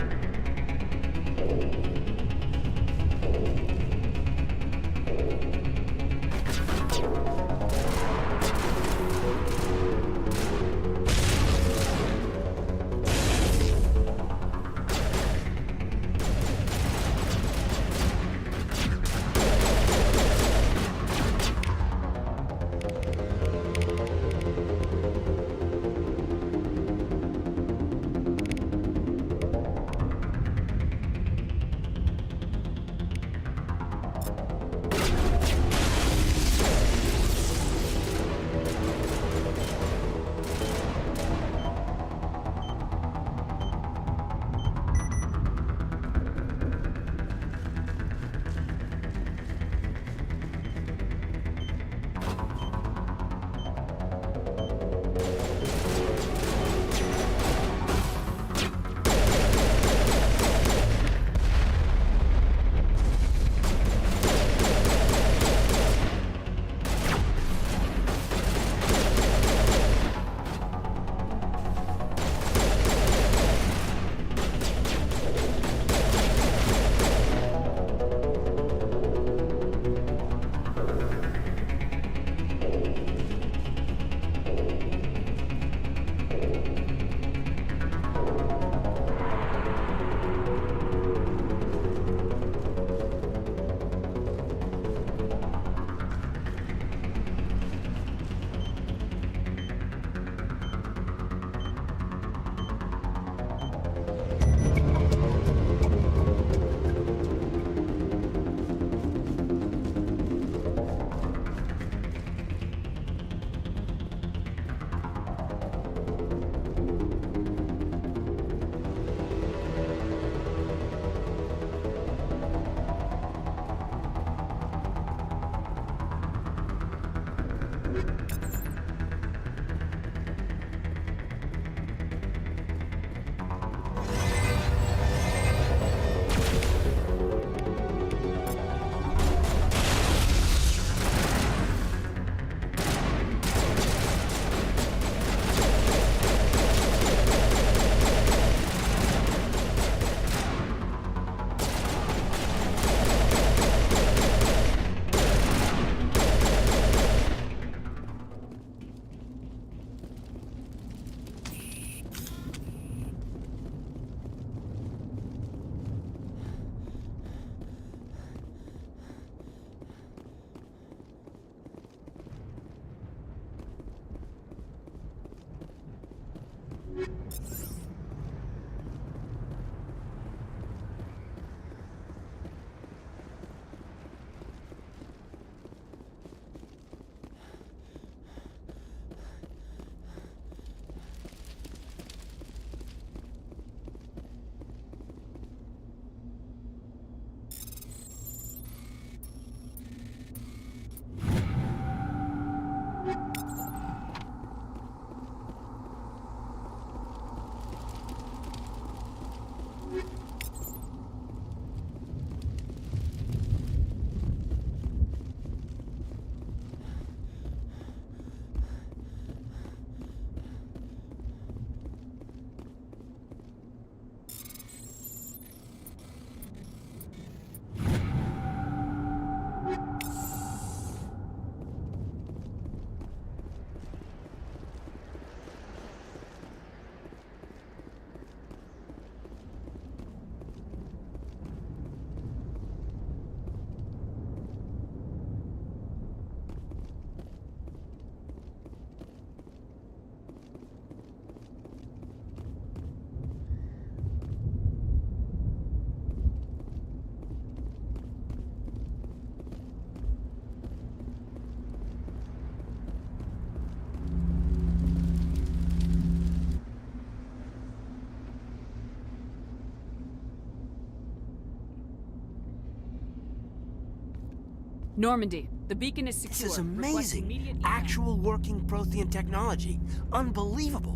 [SPEAKER 9] Normandy, the beacon is secure.
[SPEAKER 18] This is amazing. Actual working Prothean technology. Unbelievable.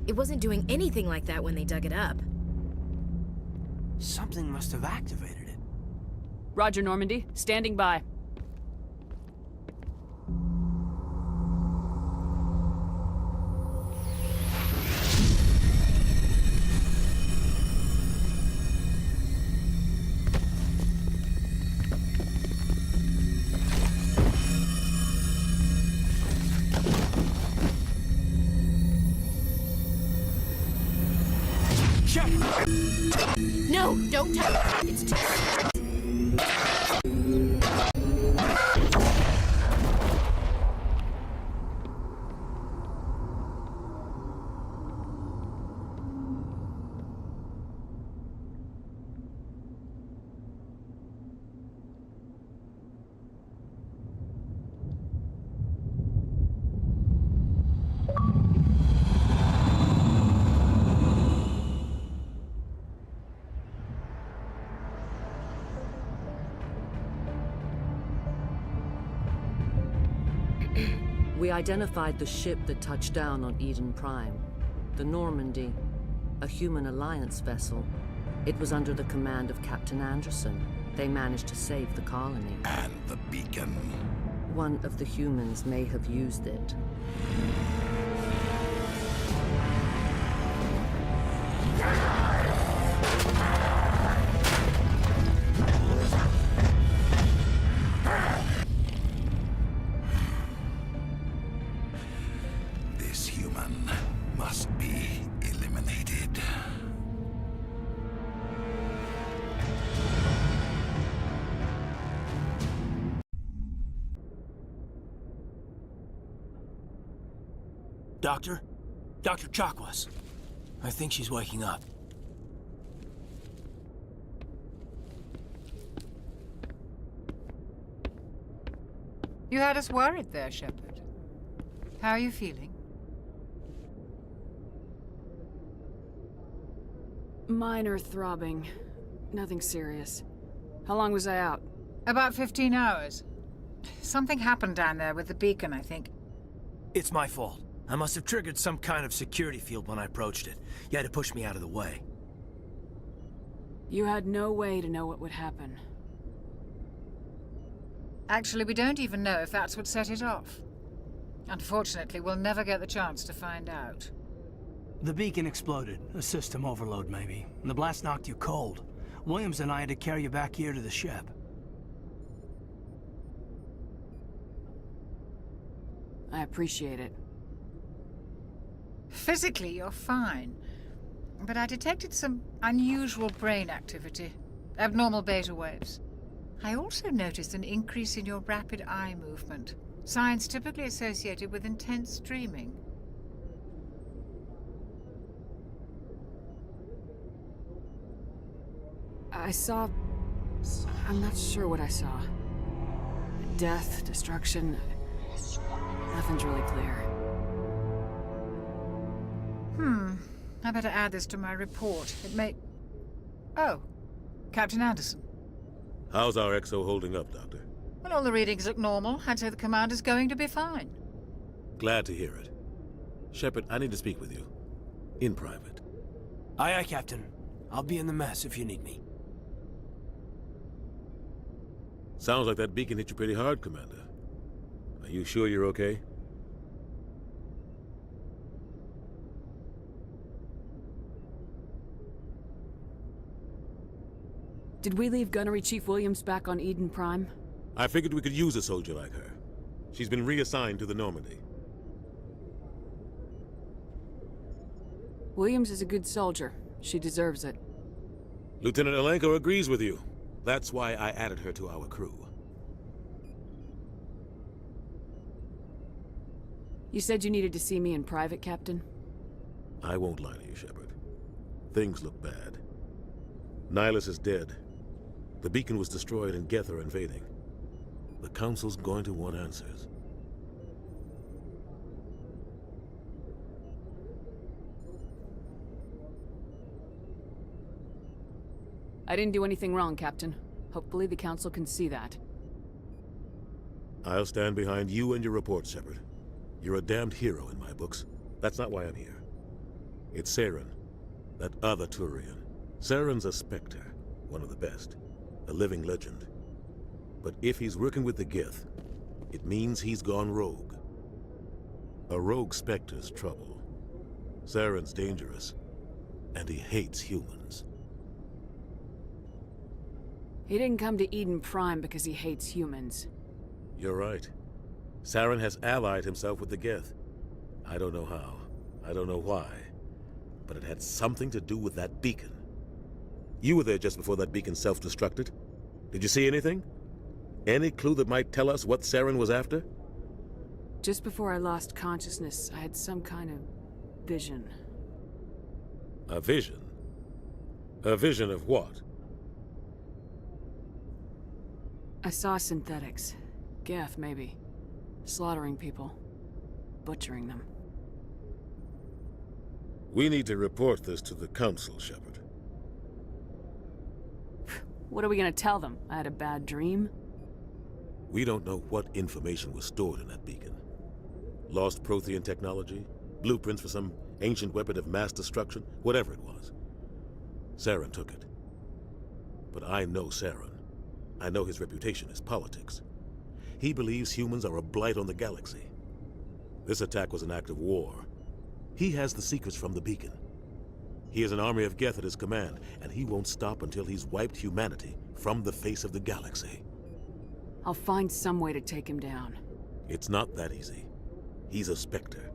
[SPEAKER 15] It wasn't doing anything like that when they dug it up.
[SPEAKER 18] Something must have activated it.
[SPEAKER 9] Roger, Normandy. Standing by.
[SPEAKER 21] Shepard!
[SPEAKER 22] No, don't touch it. It's too...
[SPEAKER 8] We identified the ship that touched down on Eden Prime. The Normandy, a human alliance vessel. It was under the command of Captain Anderson. They managed to save the colony.
[SPEAKER 20] And the beacon.
[SPEAKER 8] One of the humans may have used it.
[SPEAKER 20] This human must be eliminated.
[SPEAKER 18] Doctor? Dr. Chakwas. I think she's waking up.
[SPEAKER 14] You had us worried there, Shepard. How are you feeling?
[SPEAKER 9] Minor throbbing. Nothing serious. How long was I out?
[SPEAKER 14] About 15 hours. Something happened down there with the beacon, I think.
[SPEAKER 18] It's my fault. I must have triggered some kind of security field when I approached it. You had to push me out of the way.
[SPEAKER 9] You had no way to know what would happen.
[SPEAKER 14] Actually, we don't even know if that's what set it off. Unfortunately, we'll never get the chance to find out.
[SPEAKER 18] The beacon exploded. A system overload, maybe. And the blast knocked you cold. Williams and I had to carry you back here to the ship.
[SPEAKER 9] I appreciate it.
[SPEAKER 14] Physically, you're fine. But I detected some unusual brain activity. Abnormal beta waves. I also noticed an increase in your rapid eye movement. Signs typically associated with intense dreaming.
[SPEAKER 9] I saw... I'm not sure what I saw. Death, destruction... Nothing's really clear.
[SPEAKER 14] I better add this to my report. It may... Oh, Captain Anderson.
[SPEAKER 3] How's our XO holding up, Doctor?
[SPEAKER 14] Well, all the readings look normal. I'd say the commander's going to be fine.
[SPEAKER 3] Glad to hear it. Shepard, I need to speak with you. In private.
[SPEAKER 18] Aye, aye, Captain. I'll be in the mess if you need me.
[SPEAKER 3] Sounds like that beacon hit you pretty hard, Commander. Are you sure you're okay?
[SPEAKER 9] Did we leave Gunnery Chief Williams back on Eden Prime?
[SPEAKER 3] I figured we could use a soldier like her. She's been reassigned to the Normandy.
[SPEAKER 9] Williams is a good soldier. She deserves it.
[SPEAKER 3] Lieutenant Alenko agrees with you. That's why I added her to our crew.
[SPEAKER 9] You said you needed to see me in private, Captain?
[SPEAKER 3] I won't lie to you, Shepard. Things look bad. Nihilus is dead. The beacon was destroyed and Geth are invading. The Council's going to want answers.
[SPEAKER 9] I didn't do anything wrong, Captain. Hopefully the Council can see that.
[SPEAKER 3] I'll stand behind you and your report, Shepard. You're a damned hero in my books. That's not why I'm here. It's Saren, that other Turian. Saren's a Spectre, one of the best, a living legend. But if he's working with the Geth, it means he's gone rogue. A rogue Spectre's trouble. Saren's dangerous, and he hates humans.
[SPEAKER 9] He didn't come to Eden Prime because he hates humans.
[SPEAKER 3] You're right. Saren has allied himself with the Geth. I don't know how. I don't know why. but it had something to do with that beacon. You were there just before that beacon self-destructed. Did you see anything? Any clue that might tell us what Saren was after?
[SPEAKER 9] Just before I lost consciousness, I had some kind of vision.
[SPEAKER 3] A vision? A vision of what?
[SPEAKER 9] I saw synthetics. Geth, maybe. Slaughtering people. Butchering them.
[SPEAKER 3] We need to report this to the Council, Shepard.
[SPEAKER 9] What are we gonna tell them? I had a bad dream?
[SPEAKER 3] We don't know what information was stored in that beacon. Lost Prothean technology? Blueprints for some ancient weapon of mass destruction? Whatever it was. Saren took it. But I know Saren. I know his reputation is politics. He believes humans are a blight on the galaxy. This attack was an act of war. He has the secrets from the beacon. He has an army of Geth at his command, and he won't stop until he's wiped humanity from the face of the galaxy.
[SPEAKER 9] I'll find some way to take him down.
[SPEAKER 3] It's not that easy. He's a Spectre.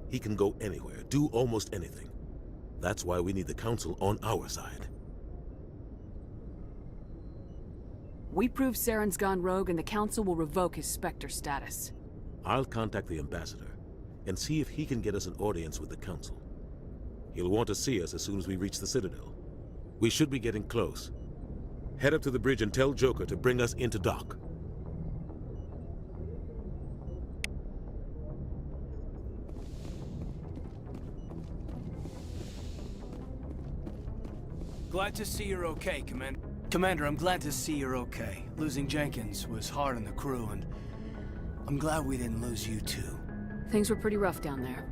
[SPEAKER 3] He can go anywhere, do almost anything. That's why we need the Council on our side.
[SPEAKER 9] We prove Saren's gone rogue and the Council will revoke his Spectre status.
[SPEAKER 3] I'll contact the Ambassador and see if he can get us an audience with the Council. He'll want to see us as soon as we reach the Citadel. We should be getting close. Head up to the bridge and tell Joker to bring us into dock.
[SPEAKER 18] Glad to see you're okay, Commander. Commander, I'm glad to see you're okay. Losing Jenkins was hard on the crew, and I'm glad we didn't lose you too.
[SPEAKER 9] Things were pretty rough down there.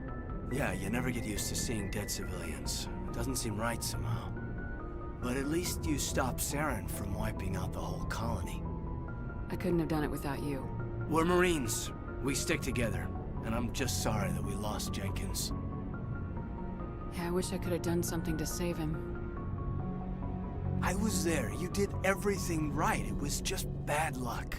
[SPEAKER 18] Yeah, you never get used to seeing dead civilians. It doesn't seem right somehow. But at least you stopped Saren from wiping out the whole colony.
[SPEAKER 9] I couldn't have done it without you.
[SPEAKER 18] We're Marines. We stick together. And I'm just sorry that we lost Jenkins.
[SPEAKER 9] Yeah, I wish I could have done something to save him.
[SPEAKER 18] I was there. You did everything right. It was just bad luck.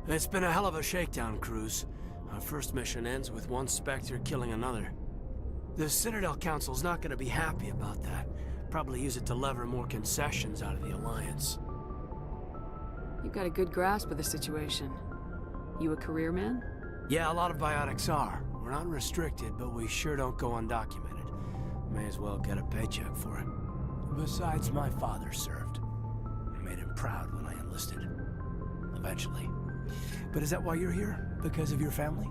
[SPEAKER 18] It's been a hell of a shakedown, Cruz. Our first mission ends with one Spectre killing another. The Citadel Council's not gonna be happy about that. Probably use it to lever more concessions out of the Alliance.
[SPEAKER 9] You've got a good grasp of the situation. You a career man?
[SPEAKER 18] Yeah, a lot of biotics are. We're not restricted, but we sure don't go undocumented. May as well get a paycheck for it. Besides, my father served. I made him proud when I enlisted. Eventually. But is that why you're here? Because of your family?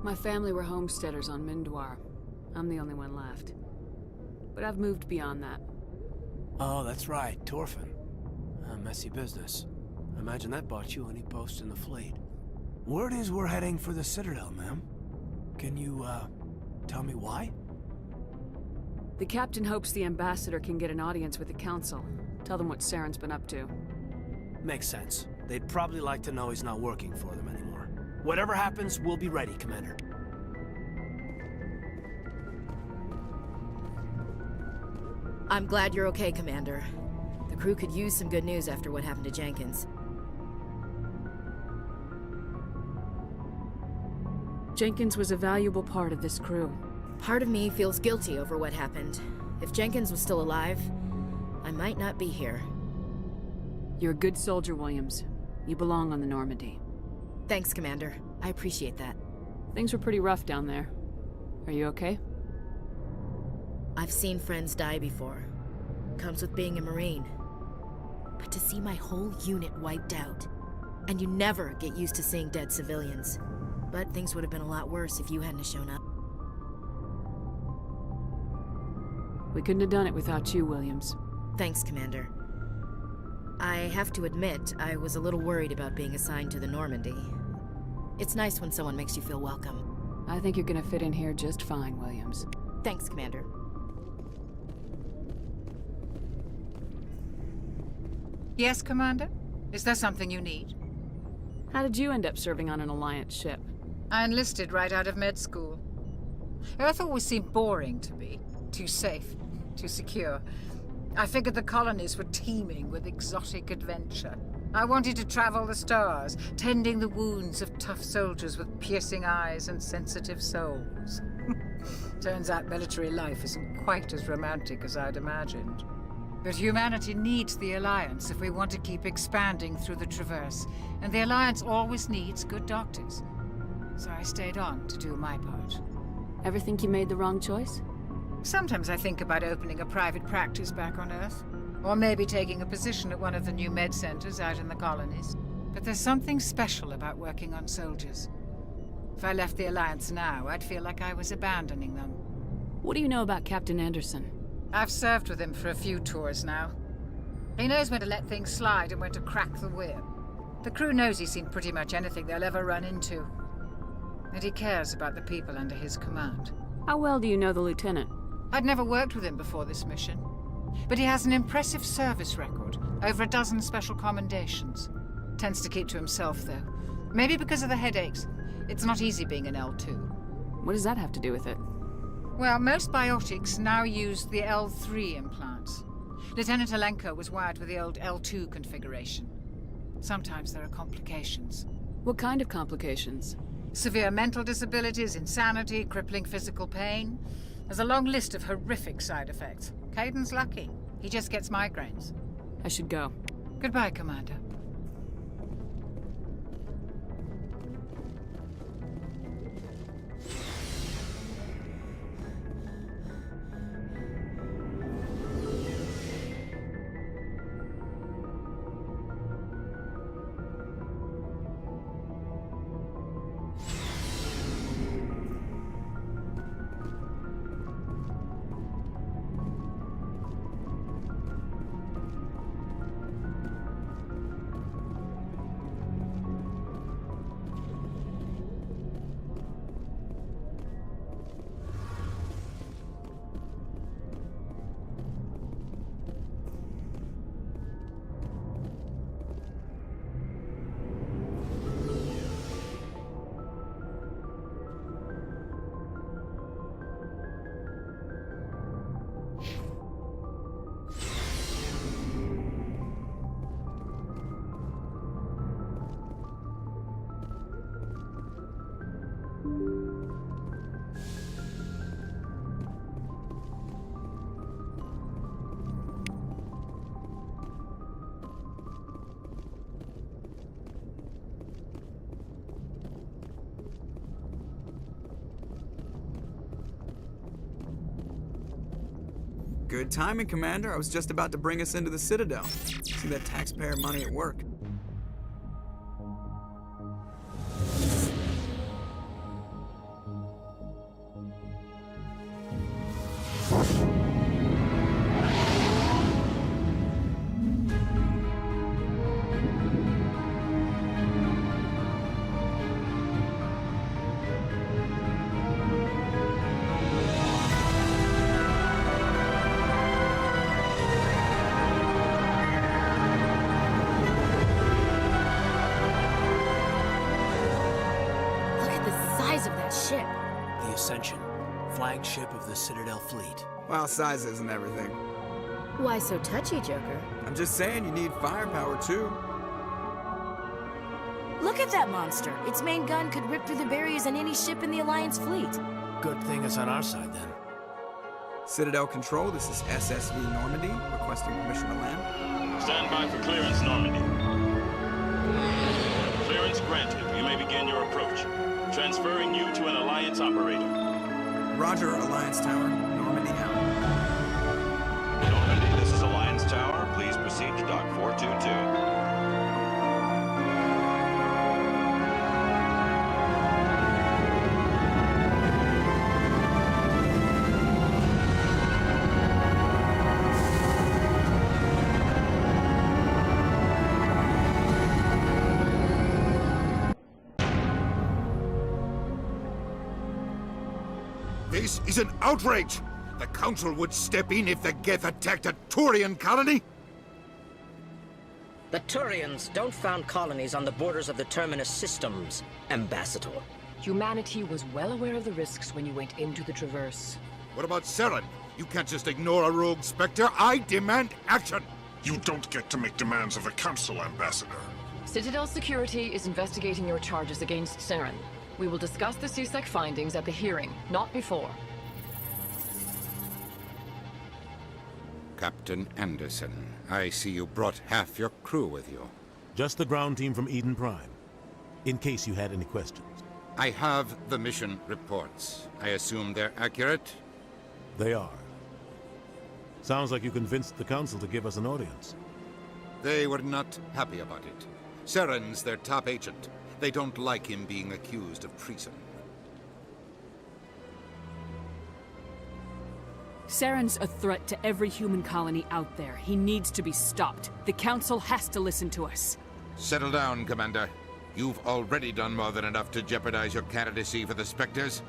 [SPEAKER 9] My family were homesteaders on Mindwar. I'm the only one left. But I've moved beyond that.
[SPEAKER 18] Oh, that's right, Torfin. A messy business. I imagine that bought you any post in the fleet. Word is we're heading for the Citadel, ma'am. Can you, tell me why?
[SPEAKER 9] The captain hopes the Ambassador can get an audience with the Council. Tell them what Saren's been up to.
[SPEAKER 18] Makes sense. They'd probably like to know he's not working for them anymore. Whatever happens, we'll be ready, Commander.
[SPEAKER 15] I'm glad you're okay, Commander. The crew could use some good news after what happened to Jenkins.
[SPEAKER 9] Jenkins was a valuable part of this crew.
[SPEAKER 15] Part of me feels guilty over what happened. If Jenkins was still alive, I might not be here.
[SPEAKER 9] You're a good soldier, Williams. You belong on the Normandy.
[SPEAKER 15] Thanks, Commander. I appreciate that.
[SPEAKER 9] Things were pretty rough down there. Are you okay?
[SPEAKER 15] I've seen friends die before. Comes with being a Marine. But to see my whole unit wiped out, and you never get used to seeing dead civilians. But things would have been a lot worse if you hadn't shown up.
[SPEAKER 9] We couldn't have done it without you, Williams.
[SPEAKER 15] Thanks, Commander. I have to admit, I was a little worried about being assigned to the Normandy. It's nice when someone makes you feel welcome.
[SPEAKER 9] I think you're gonna fit in here just fine, Williams.
[SPEAKER 15] Thanks, Commander.
[SPEAKER 14] Yes, Commander? Is there something you need?
[SPEAKER 9] How did you end up serving on an Alliance ship?
[SPEAKER 14] I enlisted right out of med school. Earth always seemed boring to me. Too safe, too secure. I figured the colonies were teeming with exotic adventure. I wanted to travel the stars, tending the wounds of tough soldiers with piercing eyes and sensitive souls. Turns out military life isn't quite as romantic as I'd imagined. But humanity needs the Alliance if we want to keep expanding through the Traverse, and the Alliance always needs good doctors. So I stayed on to do my part.
[SPEAKER 9] Ever think you made the wrong choice?
[SPEAKER 14] Sometimes I think about opening a private practice back on Earth. Or maybe taking a position at one of the new med centers out in the colonies. But there's something special about working on soldiers. If I left the Alliance now, I'd feel like I was abandoning them.
[SPEAKER 9] What do you know about Captain Anderson?
[SPEAKER 14] I've served with him for a few tours now. He knows when to let things slide and when to crack the whip. The crew knows he's seen pretty much anything they'll ever run into. And he cares about the people under his command.
[SPEAKER 9] How well do you know the lieutenant?
[SPEAKER 14] I'd never worked with him before this mission. But he has an impressive service record, over a dozen special commendations. Tends to keep to himself, though. Maybe because of the headaches. It's not easy being an L2.
[SPEAKER 9] What does that have to do with it?
[SPEAKER 14] Well, most biotics now use the L3 implants. Lieutenant Alenko was wired with the old L2 configuration. Sometimes there are complications.
[SPEAKER 9] What kind of complications?
[SPEAKER 14] Severe mental disabilities, insanity, crippling physical pain. There's a long list of horrific side effects. Caden's lucky. He just gets migraines.
[SPEAKER 9] I should go.
[SPEAKER 14] Goodbye, Commander.
[SPEAKER 6] Good timing, Commander. I was just about to bring us into the Citadel. See that taxpayer money at work.
[SPEAKER 18] Flagship of the Citadel fleet.
[SPEAKER 6] Well, size isn't everything.
[SPEAKER 22] Why so touchy, Joker?
[SPEAKER 6] I'm just saying you need firepower, too.
[SPEAKER 15] Look at that monster. Its main gun could rip through the barriers in any ship in the Alliance fleet.
[SPEAKER 18] Good thing it's on our side, then.
[SPEAKER 6] Citadel Control, this is SSV Normandy, requesting permission to land.
[SPEAKER 1] Stand by for clearance, Normandy. Clearance granted. You may begin your approach. Transferring you to an Alliance operator.
[SPEAKER 6] Roger, Alliance Tower. Normandy out.
[SPEAKER 1] Normandy, this is Alliance Tower. Please proceed to Dock 422.
[SPEAKER 20] This is an outrage! The Council would step in if the Geth attacked a Turian colony?
[SPEAKER 4] The Turians don't found colonies on the borders of the Terminus systems, Ambassador.
[SPEAKER 10] Humanity was well aware of the risks when you went into the Traverse.
[SPEAKER 20] What about Saren? You can't just ignore a rogue Spectre. I demand action!
[SPEAKER 11] You don't get to make demands of the Council, Ambassador.
[SPEAKER 10] Citadel Security is investigating your charges against Saren. We will discuss the CSEC findings at the hearing, not before.
[SPEAKER 2] Captain Anderson, I see you brought half your crew with you.
[SPEAKER 3] Just the ground team from Eden Prime, in case you had any questions.
[SPEAKER 2] I have the mission reports. I assume they're accurate?
[SPEAKER 3] They are. Sounds like you convinced the Council to give us an audience.
[SPEAKER 2] They were not happy about it. Saren's their top agent. They don't like him being accused of treason.
[SPEAKER 9] Saren's a threat to every human colony out there. He needs to be stopped. The Council has to listen to us.
[SPEAKER 2] Settle down, Commander. You've already done more than enough to jeopardize your candidacy for the Spectres.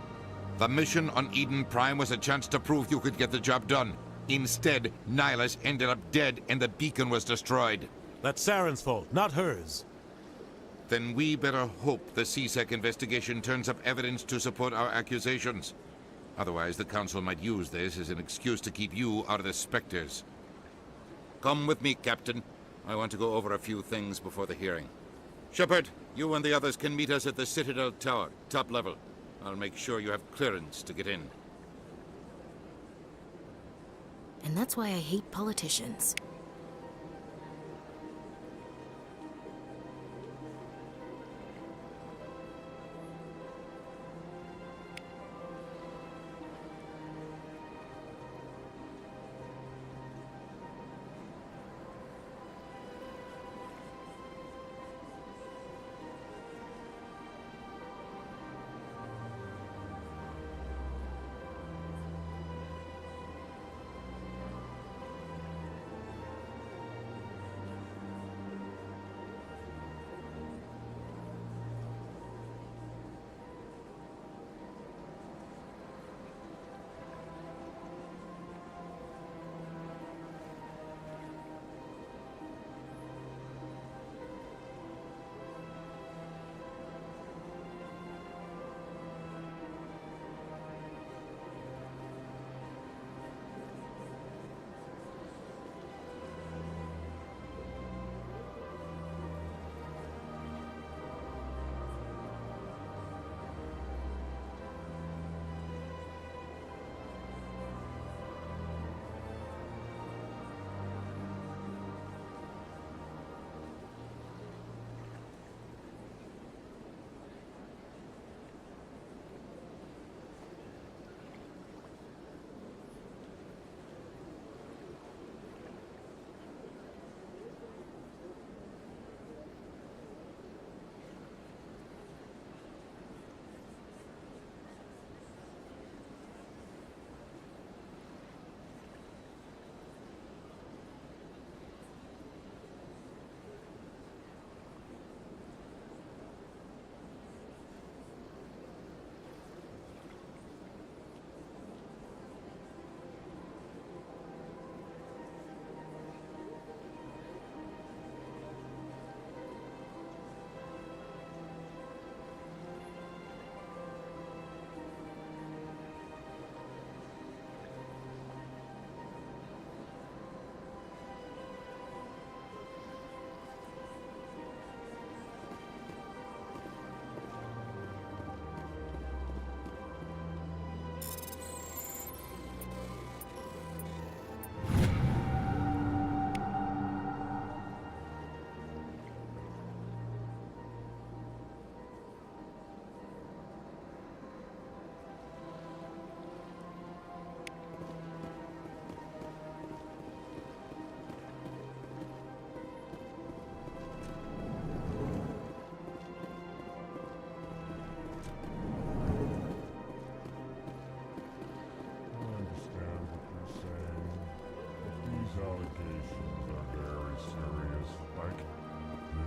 [SPEAKER 2] The mission on Eden Prime was a chance to prove you could get the job done. Instead, Nihilus ended up dead and the beacon was destroyed.
[SPEAKER 3] That's Saren's fault, not hers.
[SPEAKER 2] Then we better hope the CSEC investigation turns up evidence to support our accusations. Otherwise, the Council might use this as an excuse to keep you out of the Spectres. Come with me, Captain. I want to go over a few things before the hearing. Shepard, you and the others can meet us at the Citadel Tower, top level. I'll make sure you have clearance to get in.
[SPEAKER 15] And that's why I hate politicians.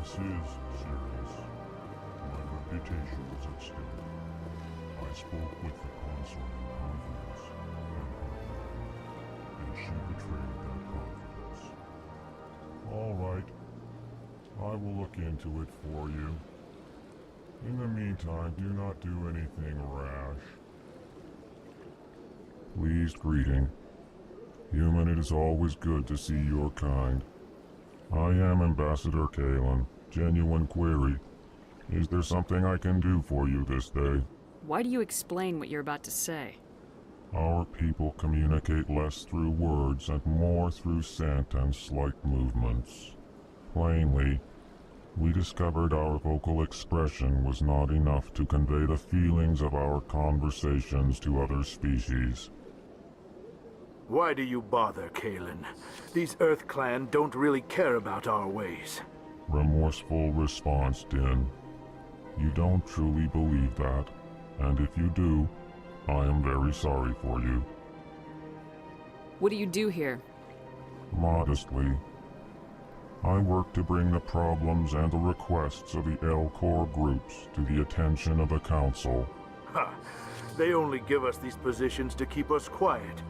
[SPEAKER 12] This is serious. My reputation is at stake. I spoke with the console in confidence and she betrayed that confidence. All right. I will look into it for you. In the meantime, do not do anything rash. Pleased greeting. Human, it is always good to see your kind. I am Ambassador Kalen. Genuine query. Is there something I can do for you this day?
[SPEAKER 9] Why do you explain what you're about to say?
[SPEAKER 12] Our people communicate less through words and more through scent and slight movements. Plainly, we discovered our vocal expression was not enough to convey the feelings of our conversations to other species.
[SPEAKER 5] Why do you bother, Kalen? These Earth Clan don't really care about our ways.
[SPEAKER 12] Remorseful response, Din. You don't truly believe that, and if you do, I am very sorry for you.
[SPEAKER 9] What do you do here?
[SPEAKER 12] Modestly, I work to bring the problems and the requests of the L-Core groups to the attention of the Council.
[SPEAKER 5] Ha! They only give us these positions to keep us quiet.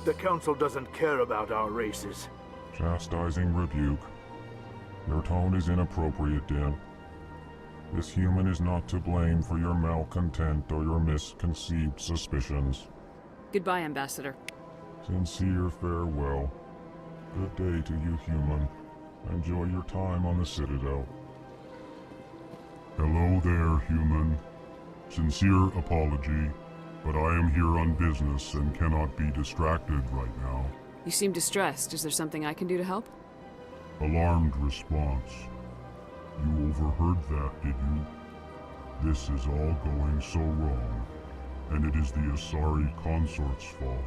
[SPEAKER 5] The Council doesn't care about our races.
[SPEAKER 12] Chastising rebuke. Your tone is inappropriate, Din. This human is not to blame for your malcontent or your misconceived suspicions.
[SPEAKER 9] Goodbye, Ambassador.
[SPEAKER 12] Sincere farewell. Good day to you, human. Enjoy your time on the Citadel. Hello there, human. Sincere apology, but I am here on business and cannot be distracted right now.
[SPEAKER 9] You seem distressed. Is there something I can do to help?
[SPEAKER 12] Alarmed response. You overheard that, did you? This is all going so wrong, and it is the Asari consort's fault.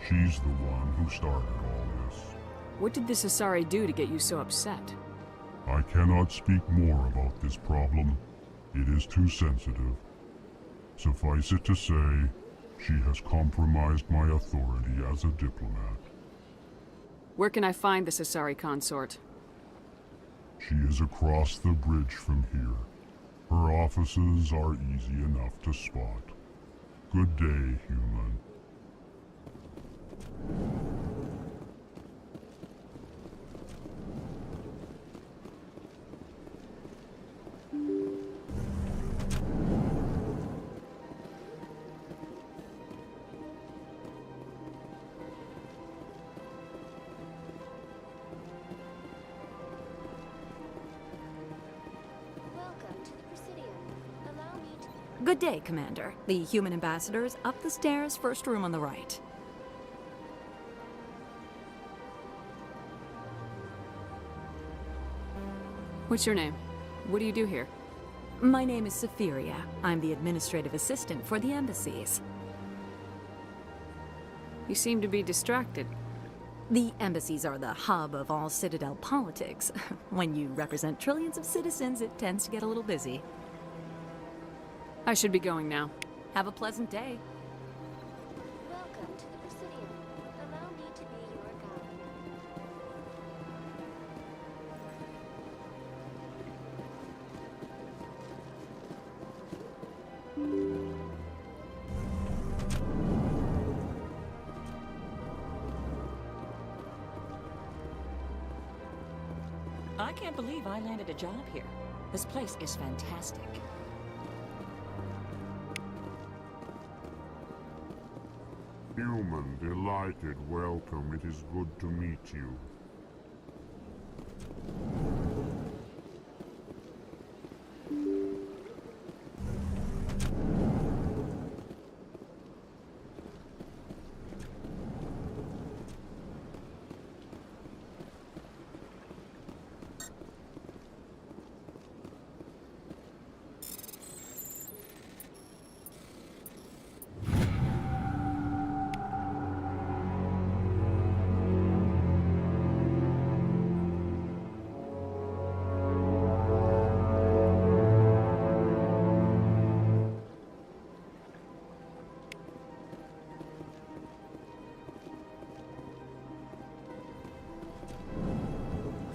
[SPEAKER 12] She's the one who started all this.
[SPEAKER 9] What did this Asari do to get you so upset?
[SPEAKER 12] I cannot speak more about this problem. It is too sensitive. Suffice it to say, she has compromised my authority as a diplomat.
[SPEAKER 9] Where can I find this Asari consort?
[SPEAKER 12] She is across the bridge from here. Her offices are easy enough to spot. Good day, human.
[SPEAKER 13] Good day, Commander. The human ambassador is up the stairs, first room on the right.
[SPEAKER 9] What's your name? What do you do here?
[SPEAKER 13] My name is Saphiria. I'm the administrative assistant for the embassies.
[SPEAKER 9] You seem to be distracted.
[SPEAKER 13] The embassies are the hub of all Citadel politics. When you represent trillions of citizens, it tends to get a little busy.
[SPEAKER 9] I should be going now.
[SPEAKER 13] Have a pleasant day.
[SPEAKER 22] Welcome to the Presidium. Allow me to be your guide.
[SPEAKER 16] I can't believe I landed a job here. This place is fantastic.
[SPEAKER 12] Human, delighted, welcome. It is good to meet you.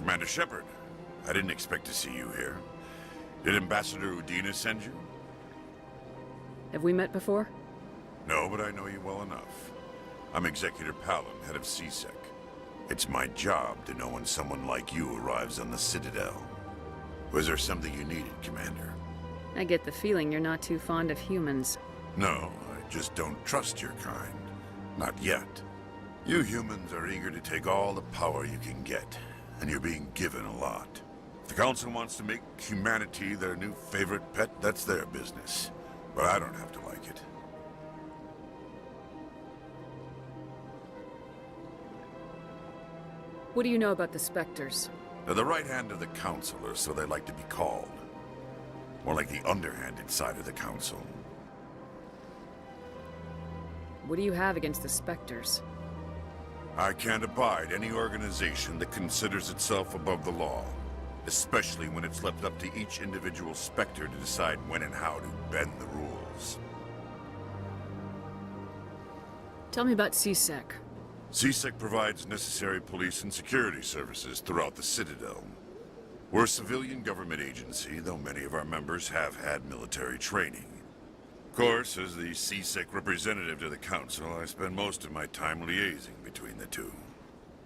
[SPEAKER 24] Commander Shepard, I didn't expect to see you here. Did Ambassador Udina send you?
[SPEAKER 9] Have we met before?
[SPEAKER 24] No, but I know you well enough. I'm Executor Palin, head of CSEC. It's my job to know when someone like you arrives on the Citadel. Was there something you needed, Commander?
[SPEAKER 9] I get the feeling you're not too fond of humans.
[SPEAKER 24] No, I just don't trust your kind. Not yet. You humans are eager to take all the power you can get. and you're being given a lot. If the Council wants to make humanity their new favorite pet, that's their business. But I don't have to like it.
[SPEAKER 9] What do you know about the Spectres?
[SPEAKER 24] They're the right hand of the Council, or so they like to be called. More like the underhanded side of the Council.
[SPEAKER 9] What do you have against the Spectres?
[SPEAKER 24] I can't abide any organization that considers itself above the law. Especially when it's left up to each individual Spectre to decide when and how to bend the rules.
[SPEAKER 9] Tell me about CSEC.
[SPEAKER 24] CSEC provides necessary police and security services throughout the Citadel. We're a civilian government agency, though many of our members have had military training. Of course, as the CSEC representative to the Council, I spend most of my time liaising between the two.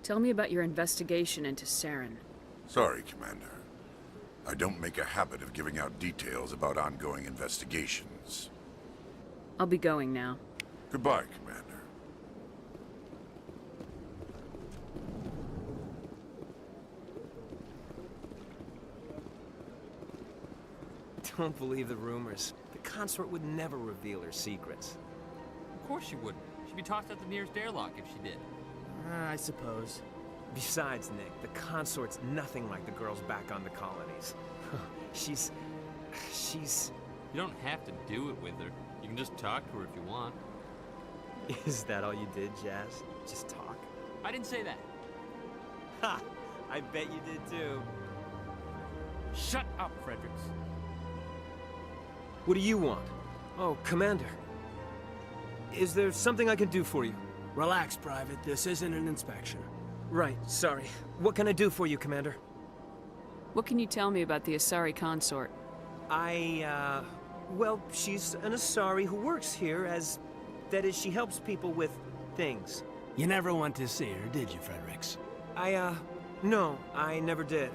[SPEAKER 9] Tell me about your investigation into Saren.
[SPEAKER 24] Sorry, Commander. I don't make a habit of giving out details about ongoing investigations.
[SPEAKER 9] I'll be going now.
[SPEAKER 24] Goodbye, Commander.
[SPEAKER 7] Don't believe the rumors. The consort would never reveal her secrets.
[SPEAKER 17] Of course she wouldn't. She'd be tossed out the nearest airlock if she did.
[SPEAKER 7] I suppose. Besides, Nick, the consort's nothing like the girls back on the colonies. She's...
[SPEAKER 17] You don't have to do it with her. You can just talk to her if you want.
[SPEAKER 7] Is that all you did, Jazz? Just talk?
[SPEAKER 17] I didn't say that.
[SPEAKER 7] Ha! I bet you did too.
[SPEAKER 17] Shut up, Fredericks.
[SPEAKER 7] What do you want? Oh, Commander. Is there something I can do for you?
[SPEAKER 18] Relax, Private. This isn't an inspection.
[SPEAKER 7] Right, sorry. What can I do for you, Commander?
[SPEAKER 9] What can you tell me about the Asari consort?
[SPEAKER 7] Well, she's an Asari who works here as... That is, she helps people with things.
[SPEAKER 18] You never went to see her, did you, Fredericks?
[SPEAKER 7] No, I never did.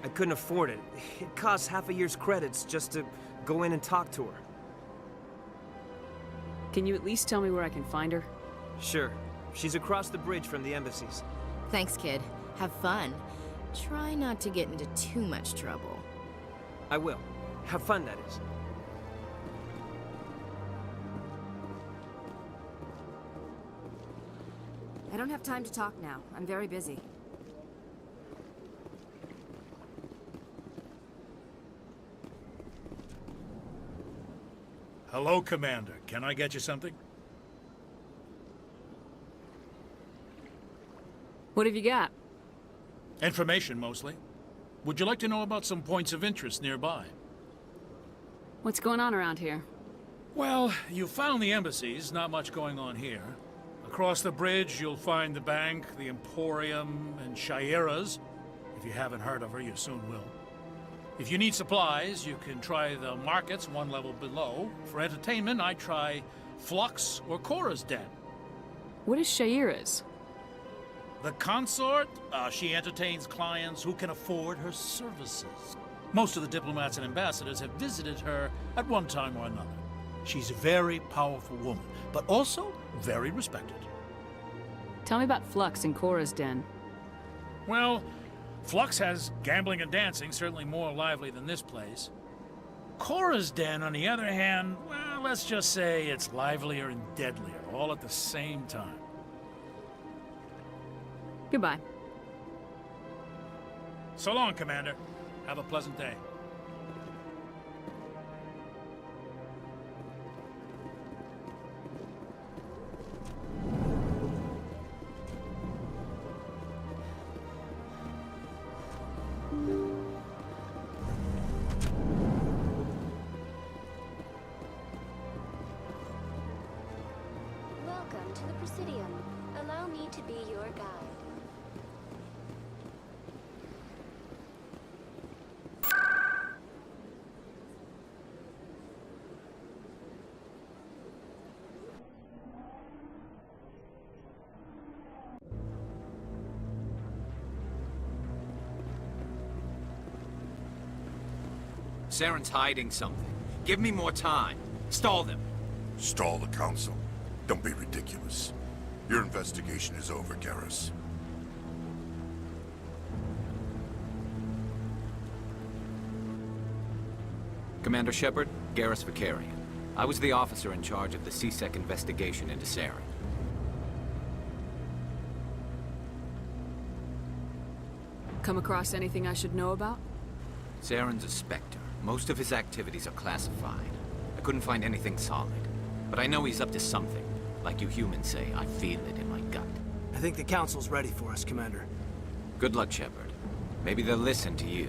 [SPEAKER 7] I couldn't afford it. It costs half a year's credits just to go in and talk to her.
[SPEAKER 9] Can you at least tell me where I can find her?
[SPEAKER 7] Sure. She's across the bridge from the embassies.
[SPEAKER 15] Thanks, kid. Have fun. Try not to get into too much trouble.
[SPEAKER 7] I will. Have fun, that is.
[SPEAKER 15] I don't have time to talk now. I'm very busy.
[SPEAKER 19] Hello, Commander. Can I get you something?
[SPEAKER 9] What have you got?
[SPEAKER 19] Information, mostly. Would you like to know about some points of interest nearby?
[SPEAKER 9] What's going on around here?
[SPEAKER 19] Well, you found the embassies. Not much going on here. Across the bridge, you'll find the bank, the Emporium, and Shaira's. If you haven't heard of her, you soon will. If you need supplies, you can try the markets one level below. For entertainment, I try Flux or Cora's Den.
[SPEAKER 9] What is Shaira's?
[SPEAKER 19] The consort, she entertains clients who can afford her services. Most of the diplomats and ambassadors have visited her at one time or another. She's a very powerful woman, but also very respected.
[SPEAKER 9] Tell me about Flux and Cora's Den.
[SPEAKER 19] Well, Flux has gambling and dancing, certainly more lively than this place. Cora's Den, on the other hand, well, let's just say it's livelier and deadlier, all at the same time.
[SPEAKER 9] Goodbye.
[SPEAKER 19] So long, Commander. Have a pleasant day.
[SPEAKER 23] Welcome to the Presidium. Allow me to be your guide.
[SPEAKER 25] Saren's hiding something. Give me more time. Stall them.
[SPEAKER 24] Stall the Council? Don't be ridiculous. Your investigation is over, Garrus.
[SPEAKER 25] Commander Shepard, Garrus Vicarian. I was the officer in charge of the CSEC investigation into Saren.
[SPEAKER 9] Come across anything I should know about?
[SPEAKER 25] Saren's a Spectre. Most of his activities are classified. I couldn't find anything solid. But I know he's up to something. Like you humans say, I feel it in my gut.
[SPEAKER 18] I think the Council's ready for us, Commander.
[SPEAKER 25] Good luck, Shepard. Maybe they'll listen to you.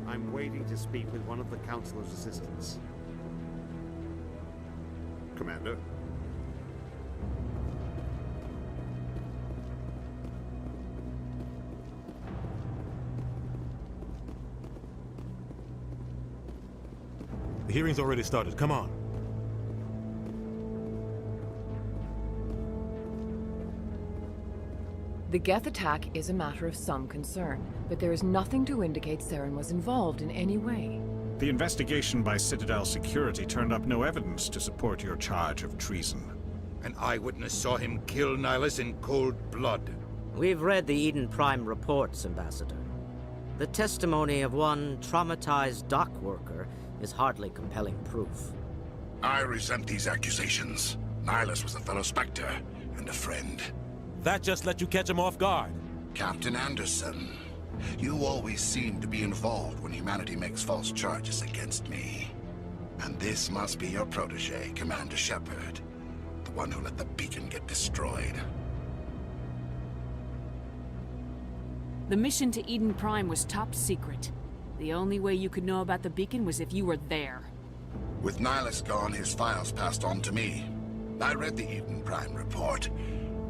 [SPEAKER 1] I'm waiting to speak with one of the Councilor's assistants. Commander?
[SPEAKER 3] The hearing's already started. Come on.
[SPEAKER 10] The Geth attack is a matter of some concern, but there is nothing to indicate Saren was involved in any way.
[SPEAKER 6] The investigation by Citadel Security turned up no evidence to support your charge of treason.
[SPEAKER 2] An eyewitness saw him kill Nihilus in cold blood.
[SPEAKER 4] We've read the Eden Prime reports, Ambassador. The testimony of one traumatized dock worker is hardly compelling proof.
[SPEAKER 20] I resent these accusations. Nihilus was a fellow Spectre and a friend.
[SPEAKER 3] That just let you catch him off guard.
[SPEAKER 20] Captain Anderson, you always seem to be involved when humanity makes false charges against me. And this must be your protege, Commander Shepard, the one who let the beacon get destroyed.
[SPEAKER 9] The mission to Eden Prime was top secret. The only way you could know about the beacon was if you were there.
[SPEAKER 20] With Nihilus gone, his files passed on to me. I read the Eden Prime report.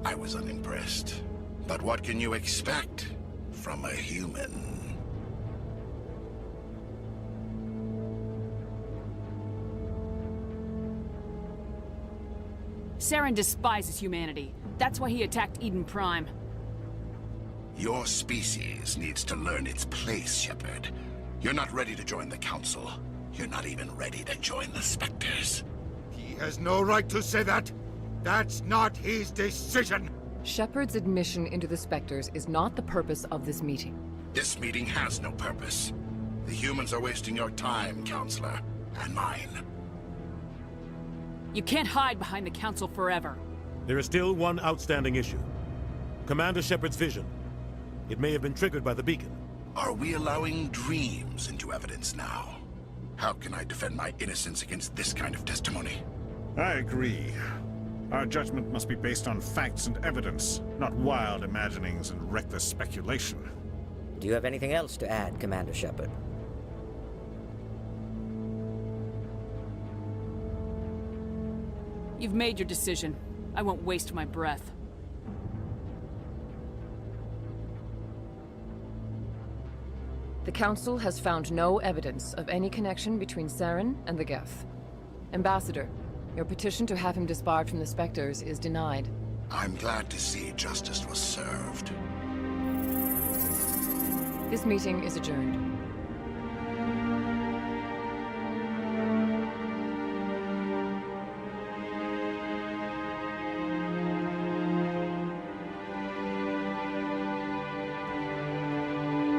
[SPEAKER 20] I was unimpressed. But what can you expect from a human?
[SPEAKER 9] Saren despises humanity. That's why he attacked Eden Prime.
[SPEAKER 20] Your species needs to learn its place, Shepard. You're not ready to join the Council. You're not even ready to join the Spectres.
[SPEAKER 2] He has no right to say that. That's not his decision.
[SPEAKER 10] Shepard's admission into the Spectres is not the purpose of this meeting.
[SPEAKER 20] This meeting has no purpose. The humans are wasting your time, Counselor, and mine.
[SPEAKER 9] You can't hide behind the Council forever.
[SPEAKER 3] There is still one outstanding issue. Commander Shepard's vision. It may have been triggered by the beacon.
[SPEAKER 20] Are we allowing dreams into evidence now? How can I defend my innocence against this kind of testimony?
[SPEAKER 6] I agree. Our judgment must be based on facts and evidence, not wild imaginings and reckless speculation.
[SPEAKER 4] Do you have anything else to add, Commander Shepard?
[SPEAKER 9] You've made your decision. I won't waste my breath.
[SPEAKER 10] The Council has found no evidence of any connection between Saren and the Geth. Ambassador, your petition to have him disbarred from the Spectres is denied.
[SPEAKER 20] I'm glad to see justice was served.
[SPEAKER 10] This meeting is adjourned.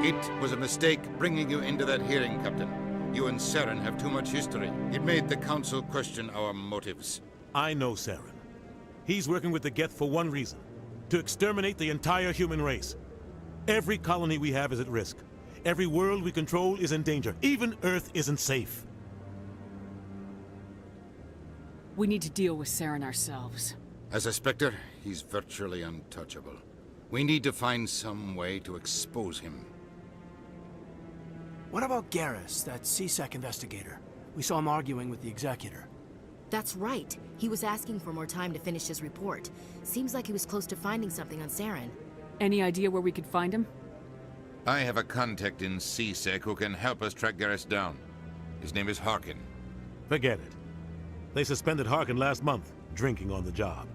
[SPEAKER 2] It was a mistake bringing you into that hearing, Captain. You and Saren have too much history. It made the Council question our motives.
[SPEAKER 3] I know Saren. He's working with the Geth for one reason. To exterminate the entire human race. Every colony we have is at risk. Every world we control is in danger. Even Earth isn't safe.
[SPEAKER 9] We need to deal with Saren ourselves.
[SPEAKER 2] As a Spectre, he's virtually untouchable. We need to find some way to expose him.
[SPEAKER 18] What about Garrus, that CSEC investigator? We saw him arguing with the Executor.
[SPEAKER 15] That's right. He was asking for more time to finish his report. Seems like he was close to finding something on Saren.
[SPEAKER 9] Any idea where we could find him?
[SPEAKER 2] I have a contact in CSEC who can help us track Garrus down. His name is Harkin.
[SPEAKER 3] Forget it. They suspended Harkin last month, drinking on the job.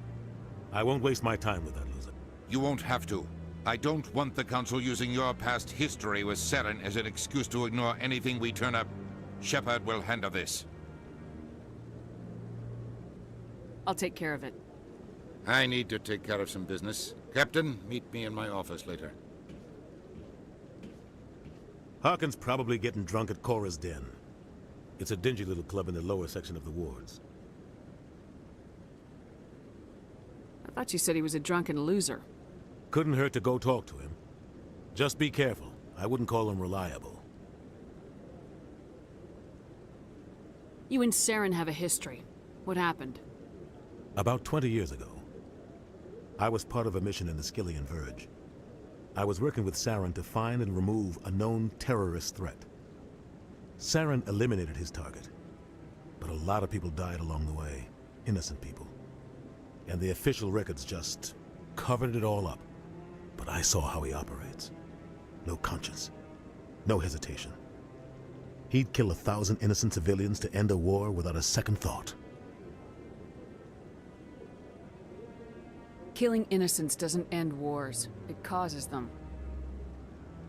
[SPEAKER 3] I won't waste my time with that loser.
[SPEAKER 2] You won't have to. I don't want the Council using your past history with Saren as an excuse to ignore anything we turn up. Shepard will handle this.
[SPEAKER 9] I'll take care of it.
[SPEAKER 2] I need to take care of some business. Captain, meet me in my office later.
[SPEAKER 3] Harkin's probably getting drunk at Cora's Den. It's a dingy little club in the lower section of the wards.
[SPEAKER 9] I thought you said he was a drunken loser.
[SPEAKER 3] Couldn't hurt to go talk to him. Just be careful. I wouldn't call him reliable.
[SPEAKER 9] You and Saren have a history. What happened?
[SPEAKER 3] About 20 years ago, I was part of a mission in the Skillian Verge. I was working with Saren to find and remove a known terrorist threat. Saren eliminated his target, but a lot of people died along the way, innocent people. And the official records just covered it all up. But I saw how he operates. No conscience, no hesitation. He'd kill 1,000 innocent civilians to end a war without a second thought.
[SPEAKER 9] Killing innocents doesn't end wars. It causes them.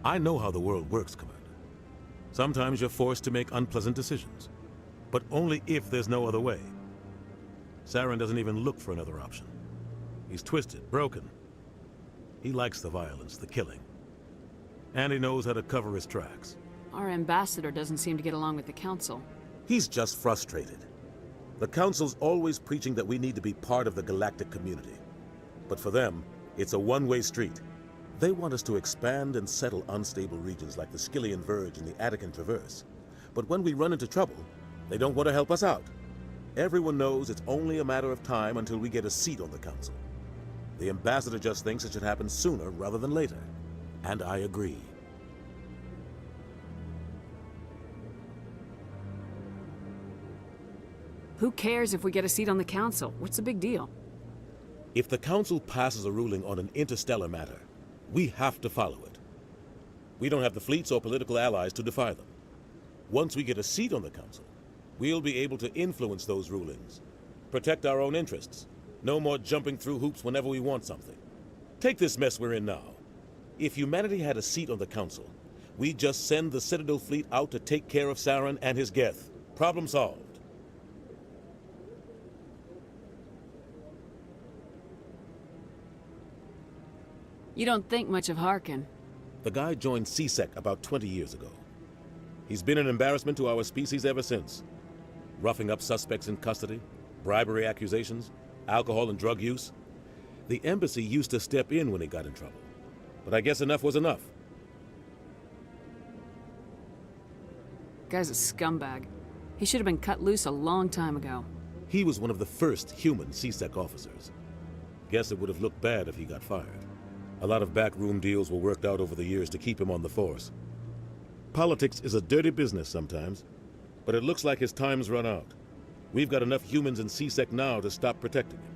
[SPEAKER 3] I know how the world works, Commander. Sometimes you're forced to make unpleasant decisions, but only if there's no other way. Saren doesn't even look for another option. He's twisted, broken. He likes the violence, the killing. And he knows how to cover his tracks.
[SPEAKER 9] Our ambassador doesn't seem to get along with the Council.
[SPEAKER 3] He's just frustrated. The Council's always preaching that we need to be part of the galactic community. But for them, it's a one-way street. They want us to expand and settle unstable regions like the Skillian Verge and the Attican Traverse. But when we run into trouble, they don't want to help us out. Everyone knows it's only a matter of time until we get a seat on the Council. The ambassador just thinks it should happen sooner rather than later. And I agree.
[SPEAKER 9] Who cares if we get a seat on the Council? What's the big deal?
[SPEAKER 3] If the Council passes a ruling on an interstellar matter, we have to follow it. We don't have the fleets or political allies to defy them. Once we get a seat on the Council, we'll be able to influence those rulings, protect our own interests. No more jumping through hoops whenever we want something. Take this mess we're in now. If humanity had a seat on the Council, we'd just send the Citadel fleet out to take care of Saren and his Geth. Problem solved.
[SPEAKER 9] You don't think much of Harkin.
[SPEAKER 3] The guy joined CSEC about 20 years ago. He's been an embarrassment to our species ever since. Roughing up suspects in custody, bribery accusations, alcohol and drug use. The embassy used to step in when he got in trouble. But I guess enough was enough.
[SPEAKER 9] Guy's a scumbag. He should have been cut loose a long time ago.
[SPEAKER 3] He was one of the first human CSEC officers. Guess it would have looked bad if he got fired. A lot of backroom deals were worked out over the years to keep him on the force. Politics is a dirty business sometimes, but it looks like his time's run out. We've got enough humans in CSEC now to stop protecting him.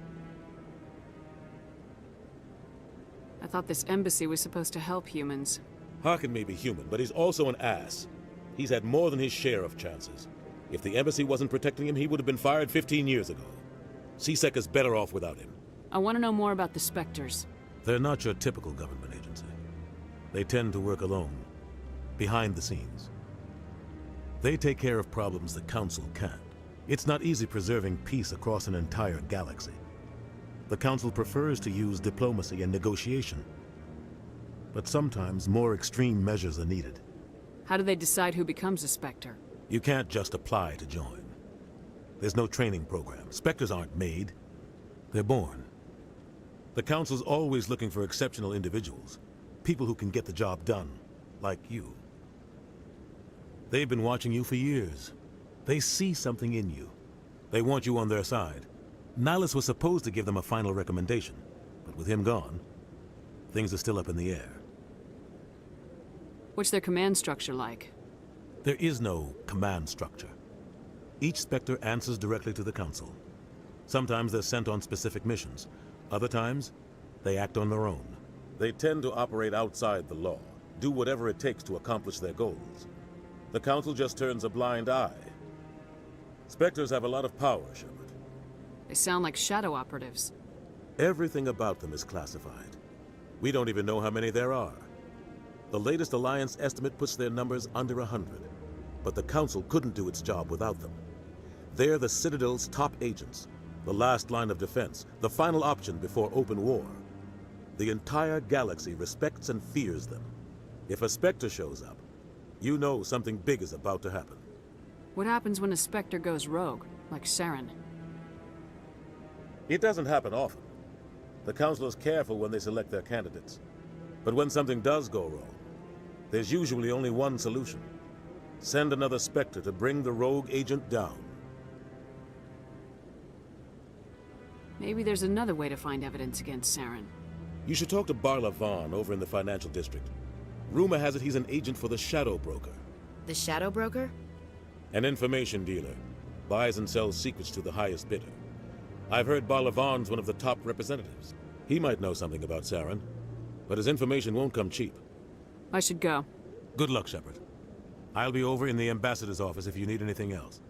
[SPEAKER 9] I thought this embassy was supposed to help humans.
[SPEAKER 3] Harkin may be human, but he's also an ass. He's had more than his share of chances. If the embassy wasn't protecting him, he would have been fired 15 years ago. CSEC is better off without him.
[SPEAKER 9] I want to know more about the Spectres.
[SPEAKER 3] They're not your typical government agency. They tend to work alone, behind the scenes. They take care of problems the Council can't. It's not easy preserving peace across an entire galaxy. The Council prefers to use diplomacy and negotiation. But sometimes more extreme measures are needed.
[SPEAKER 9] How do they decide who becomes a Spectre?
[SPEAKER 3] You can't just apply to join. There's no training program. Spectres aren't made. They're born. The Council's always looking for exceptional individuals. People who can get the job done, like you. They've been watching you for years. They see something in you. They want you on their side. Nihilus was supposed to give them a final recommendation, but with him gone, things are still up in the air.
[SPEAKER 9] What's their command structure like?
[SPEAKER 3] There is no command structure. Each Spectre answers directly to the Council. Sometimes they're sent on specific missions. Other times, they act on their own. They tend to operate outside the law, do whatever it takes to accomplish their goals. The Council just turns a blind eye Spectres have a lot of power, Shepard.
[SPEAKER 9] They sound like shadow operatives.
[SPEAKER 3] Everything about them is classified. We don't even know how many there are. The latest Alliance estimate puts their numbers under 100. But the Council couldn't do its job without them. They're the Citadel's top agents, the last line of defense, the final option before open war. The entire galaxy respects and fears them. If a Spectre shows up, you know something big is about to happen.
[SPEAKER 9] What happens when a Spectre goes rogue, like Saren?
[SPEAKER 3] It doesn't happen often. The Council is careful when they select their candidates. But when something does go wrong, there's usually only one solution. Send another Spectre to bring the rogue agent down.
[SPEAKER 9] Maybe there's another way to find evidence against Saren.
[SPEAKER 3] You should talk to Barla Vaughn over in the financial district. Rumor has it he's an agent for the Shadow Broker.
[SPEAKER 15] The Shadow Broker?
[SPEAKER 3] An information dealer. Buys and sells secrets to the highest bidder. I've heard Barla Vaughn's one of the top representatives. He might know something about Saren, but his information won't come cheap.
[SPEAKER 9] I should go.
[SPEAKER 3] Good luck, Shepard. I'll be over in the ambassador's office if you need anything else.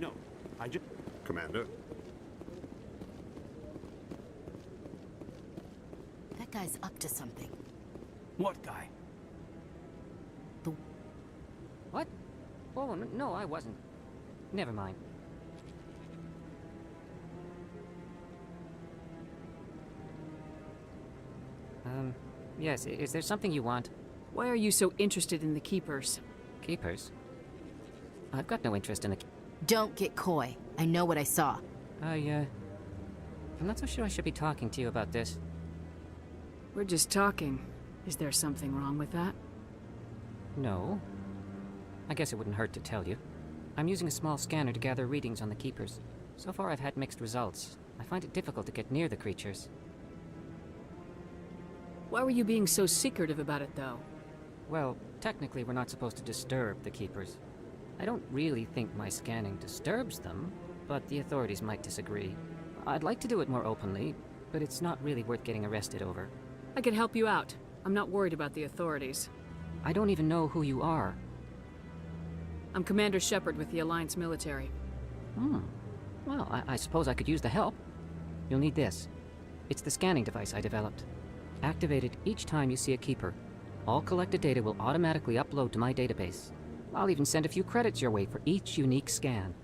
[SPEAKER 1] No, I just... Commander?
[SPEAKER 15] That guy's up to something.
[SPEAKER 18] What guy?
[SPEAKER 5] What? Oh, no, I wasn't. Never mind. Yes, is there something you want?
[SPEAKER 9] Why are you so interested in the Keepers?
[SPEAKER 5] Keepers? I've got no interest in the...
[SPEAKER 15] Don't get coy. I know what I saw.
[SPEAKER 5] I'm not so sure I should be talking to you about this.
[SPEAKER 9] We're just talking. Is there something wrong with that?
[SPEAKER 5] No. I guess it wouldn't hurt to tell you. I'm using a small scanner to gather readings on the Keepers. So far I've had mixed results. I find it difficult to get near the creatures.
[SPEAKER 9] Why were you being so secretive about it, though?
[SPEAKER 5] Well, technically we're not supposed to disturb the Keepers. I don't really think my scanning disturbs them, but the authorities might disagree. I'd like to do it more openly, but it's not really worth getting arrested over.
[SPEAKER 9] I can help you out. I'm not worried about the authorities.
[SPEAKER 5] I don't even know who you are.
[SPEAKER 9] I'm Commander Shepard with the Alliance military.
[SPEAKER 5] Well, I suppose I could use the help. You'll need this. It's the scanning device I developed. Activate it each time you see a Keeper. All collected data will automatically upload to my database. I'll even send a few credits your way for each unique scan.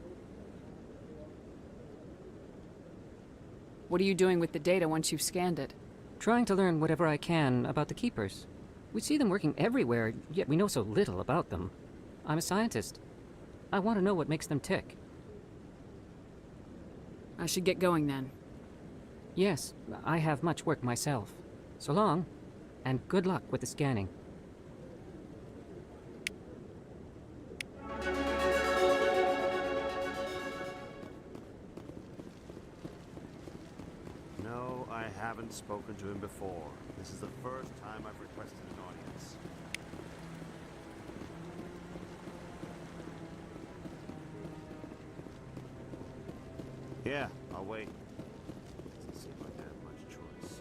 [SPEAKER 9] What are you doing with the data once you've scanned it?
[SPEAKER 5] Trying to learn whatever I can about the Keepers. We see them working everywhere, yet we know so little about them. I'm a scientist. I want to know what makes them tick.
[SPEAKER 9] I should get going then.
[SPEAKER 5] Yes, I have much work myself. So long, and good luck with the scanning.
[SPEAKER 1] No, I haven't spoken to him before. This is the first time I've requested an audience. Yeah, I'll wait. Doesn't seem like I have much choice.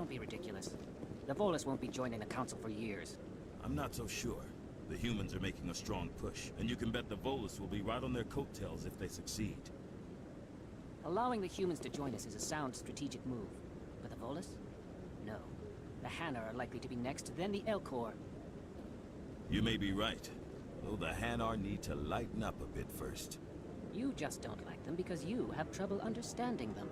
[SPEAKER 5] don't be ridiculous. The Volus won't be joining the Council for years.
[SPEAKER 8] I'm not so sure. The humans are making a strong push, and you can bet the Volus will be right on their coattails if they succeed.
[SPEAKER 5] Allowing the humans to join us is a sound strategic move. But the Volus? No. The Hanna are likely to be next, then the Elcor.
[SPEAKER 8] You may be right, though the Hanar need to lighten up a bit first.
[SPEAKER 5] You just don't like them because you have trouble understanding them.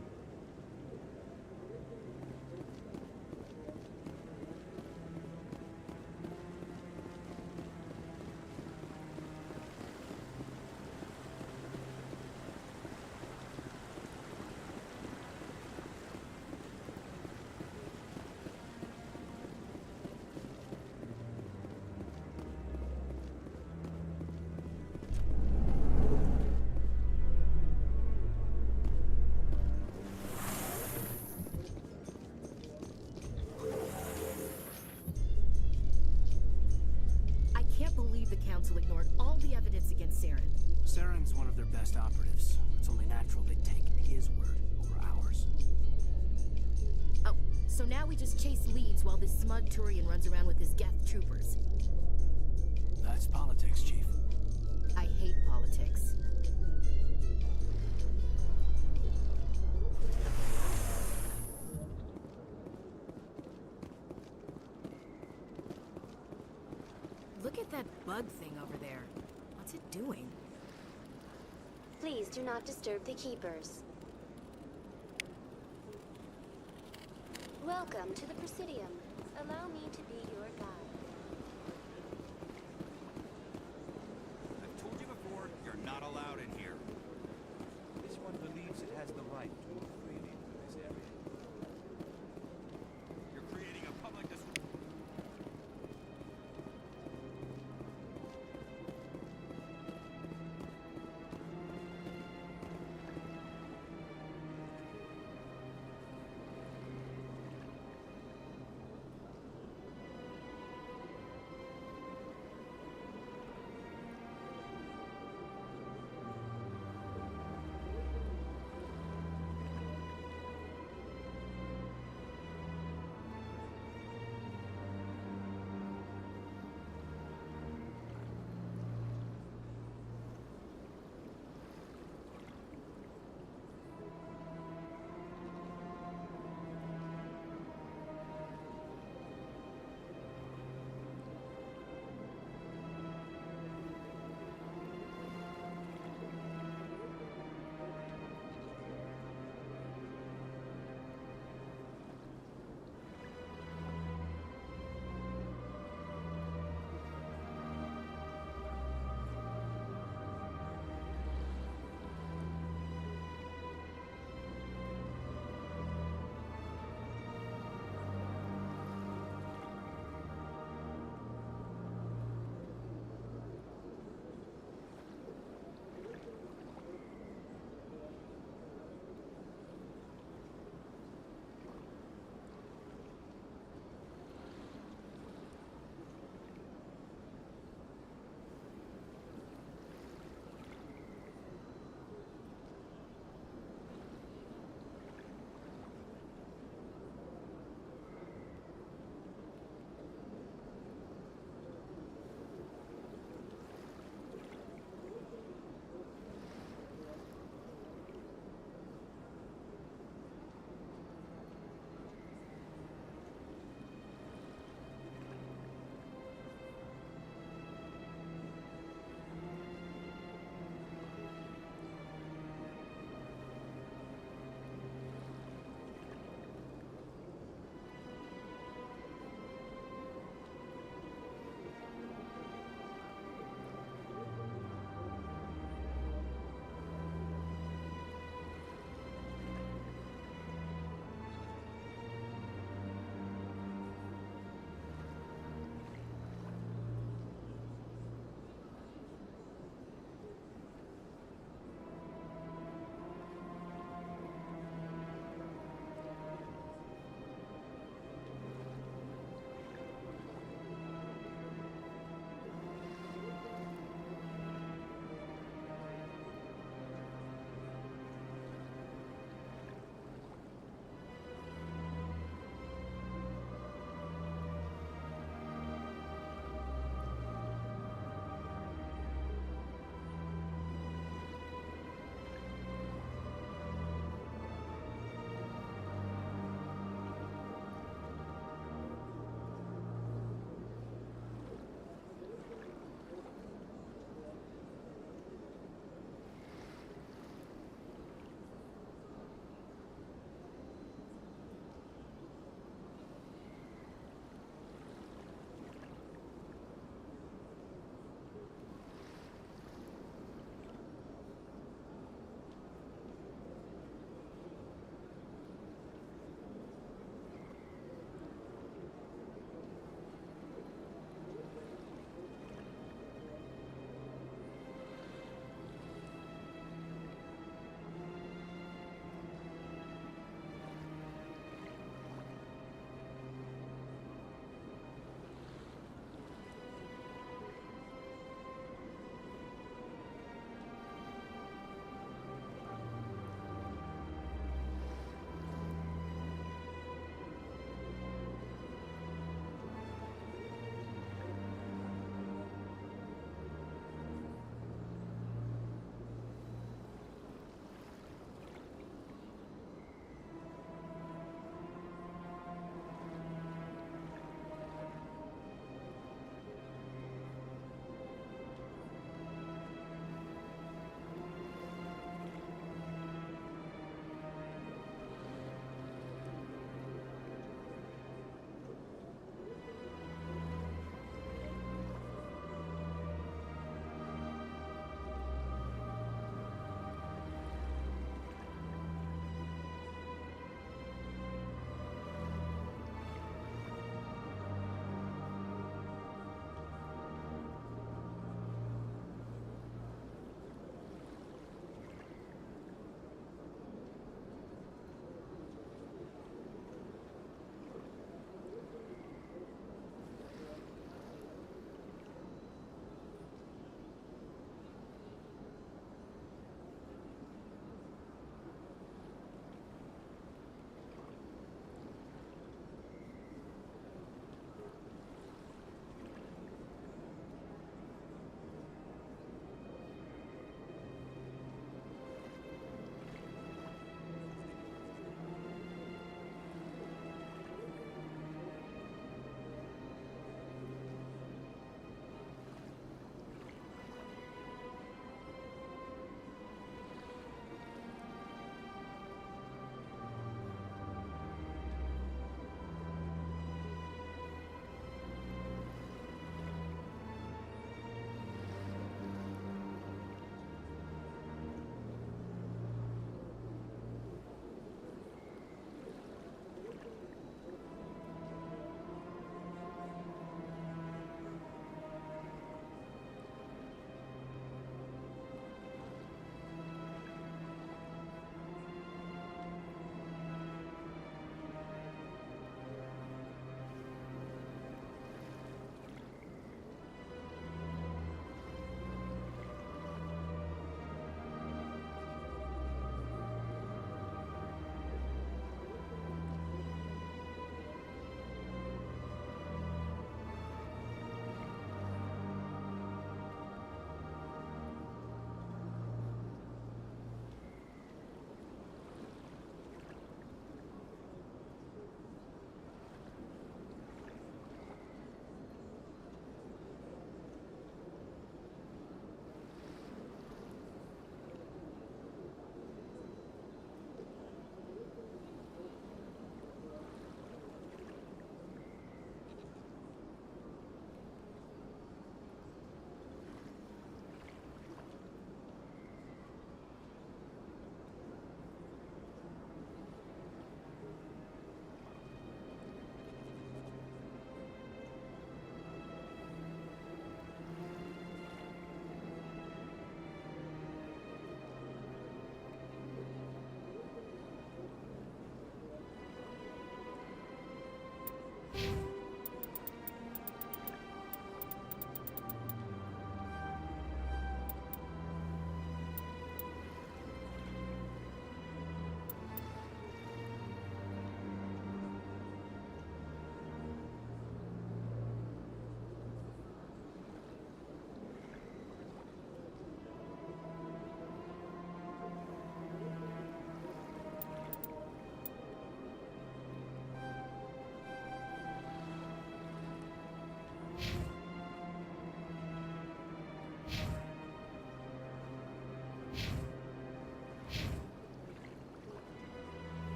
[SPEAKER 15] Ignored all the evidence against Saren.
[SPEAKER 18] Saren's one of their best operatives. It's only natural they'd take his word over ours.
[SPEAKER 15] Oh, so now we just chase leads while this smug Turian runs around with his Geth troopers.
[SPEAKER 18] That's politics, Chief.
[SPEAKER 15] I hate politics. Look at that bug thing over there. What's it doing?
[SPEAKER 23] Please do not disturb the keepers. Welcome to the Presidium. Allow me to be your guide.
[SPEAKER 11] I've told you before, you're not allowed in here.
[SPEAKER 13] This one believes it has the right to move freely through this area.
[SPEAKER 11] You're creating a public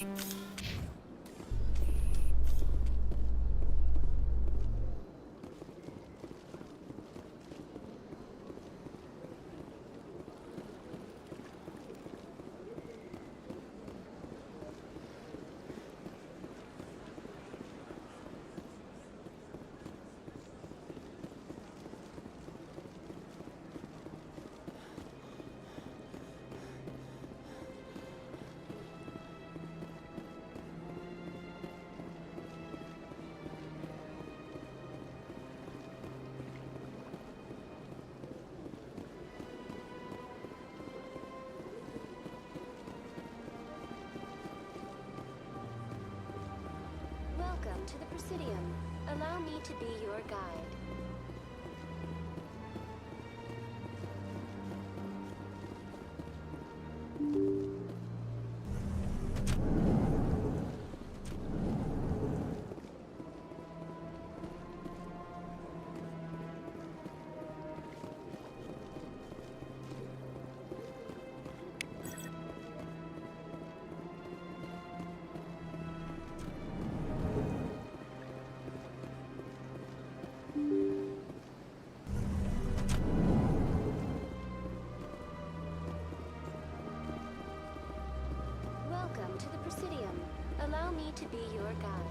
[SPEAKER 23] Welcome to the Presidium. Allow me to be your guide. Welcome to the Presidium. Allow me to be your guide.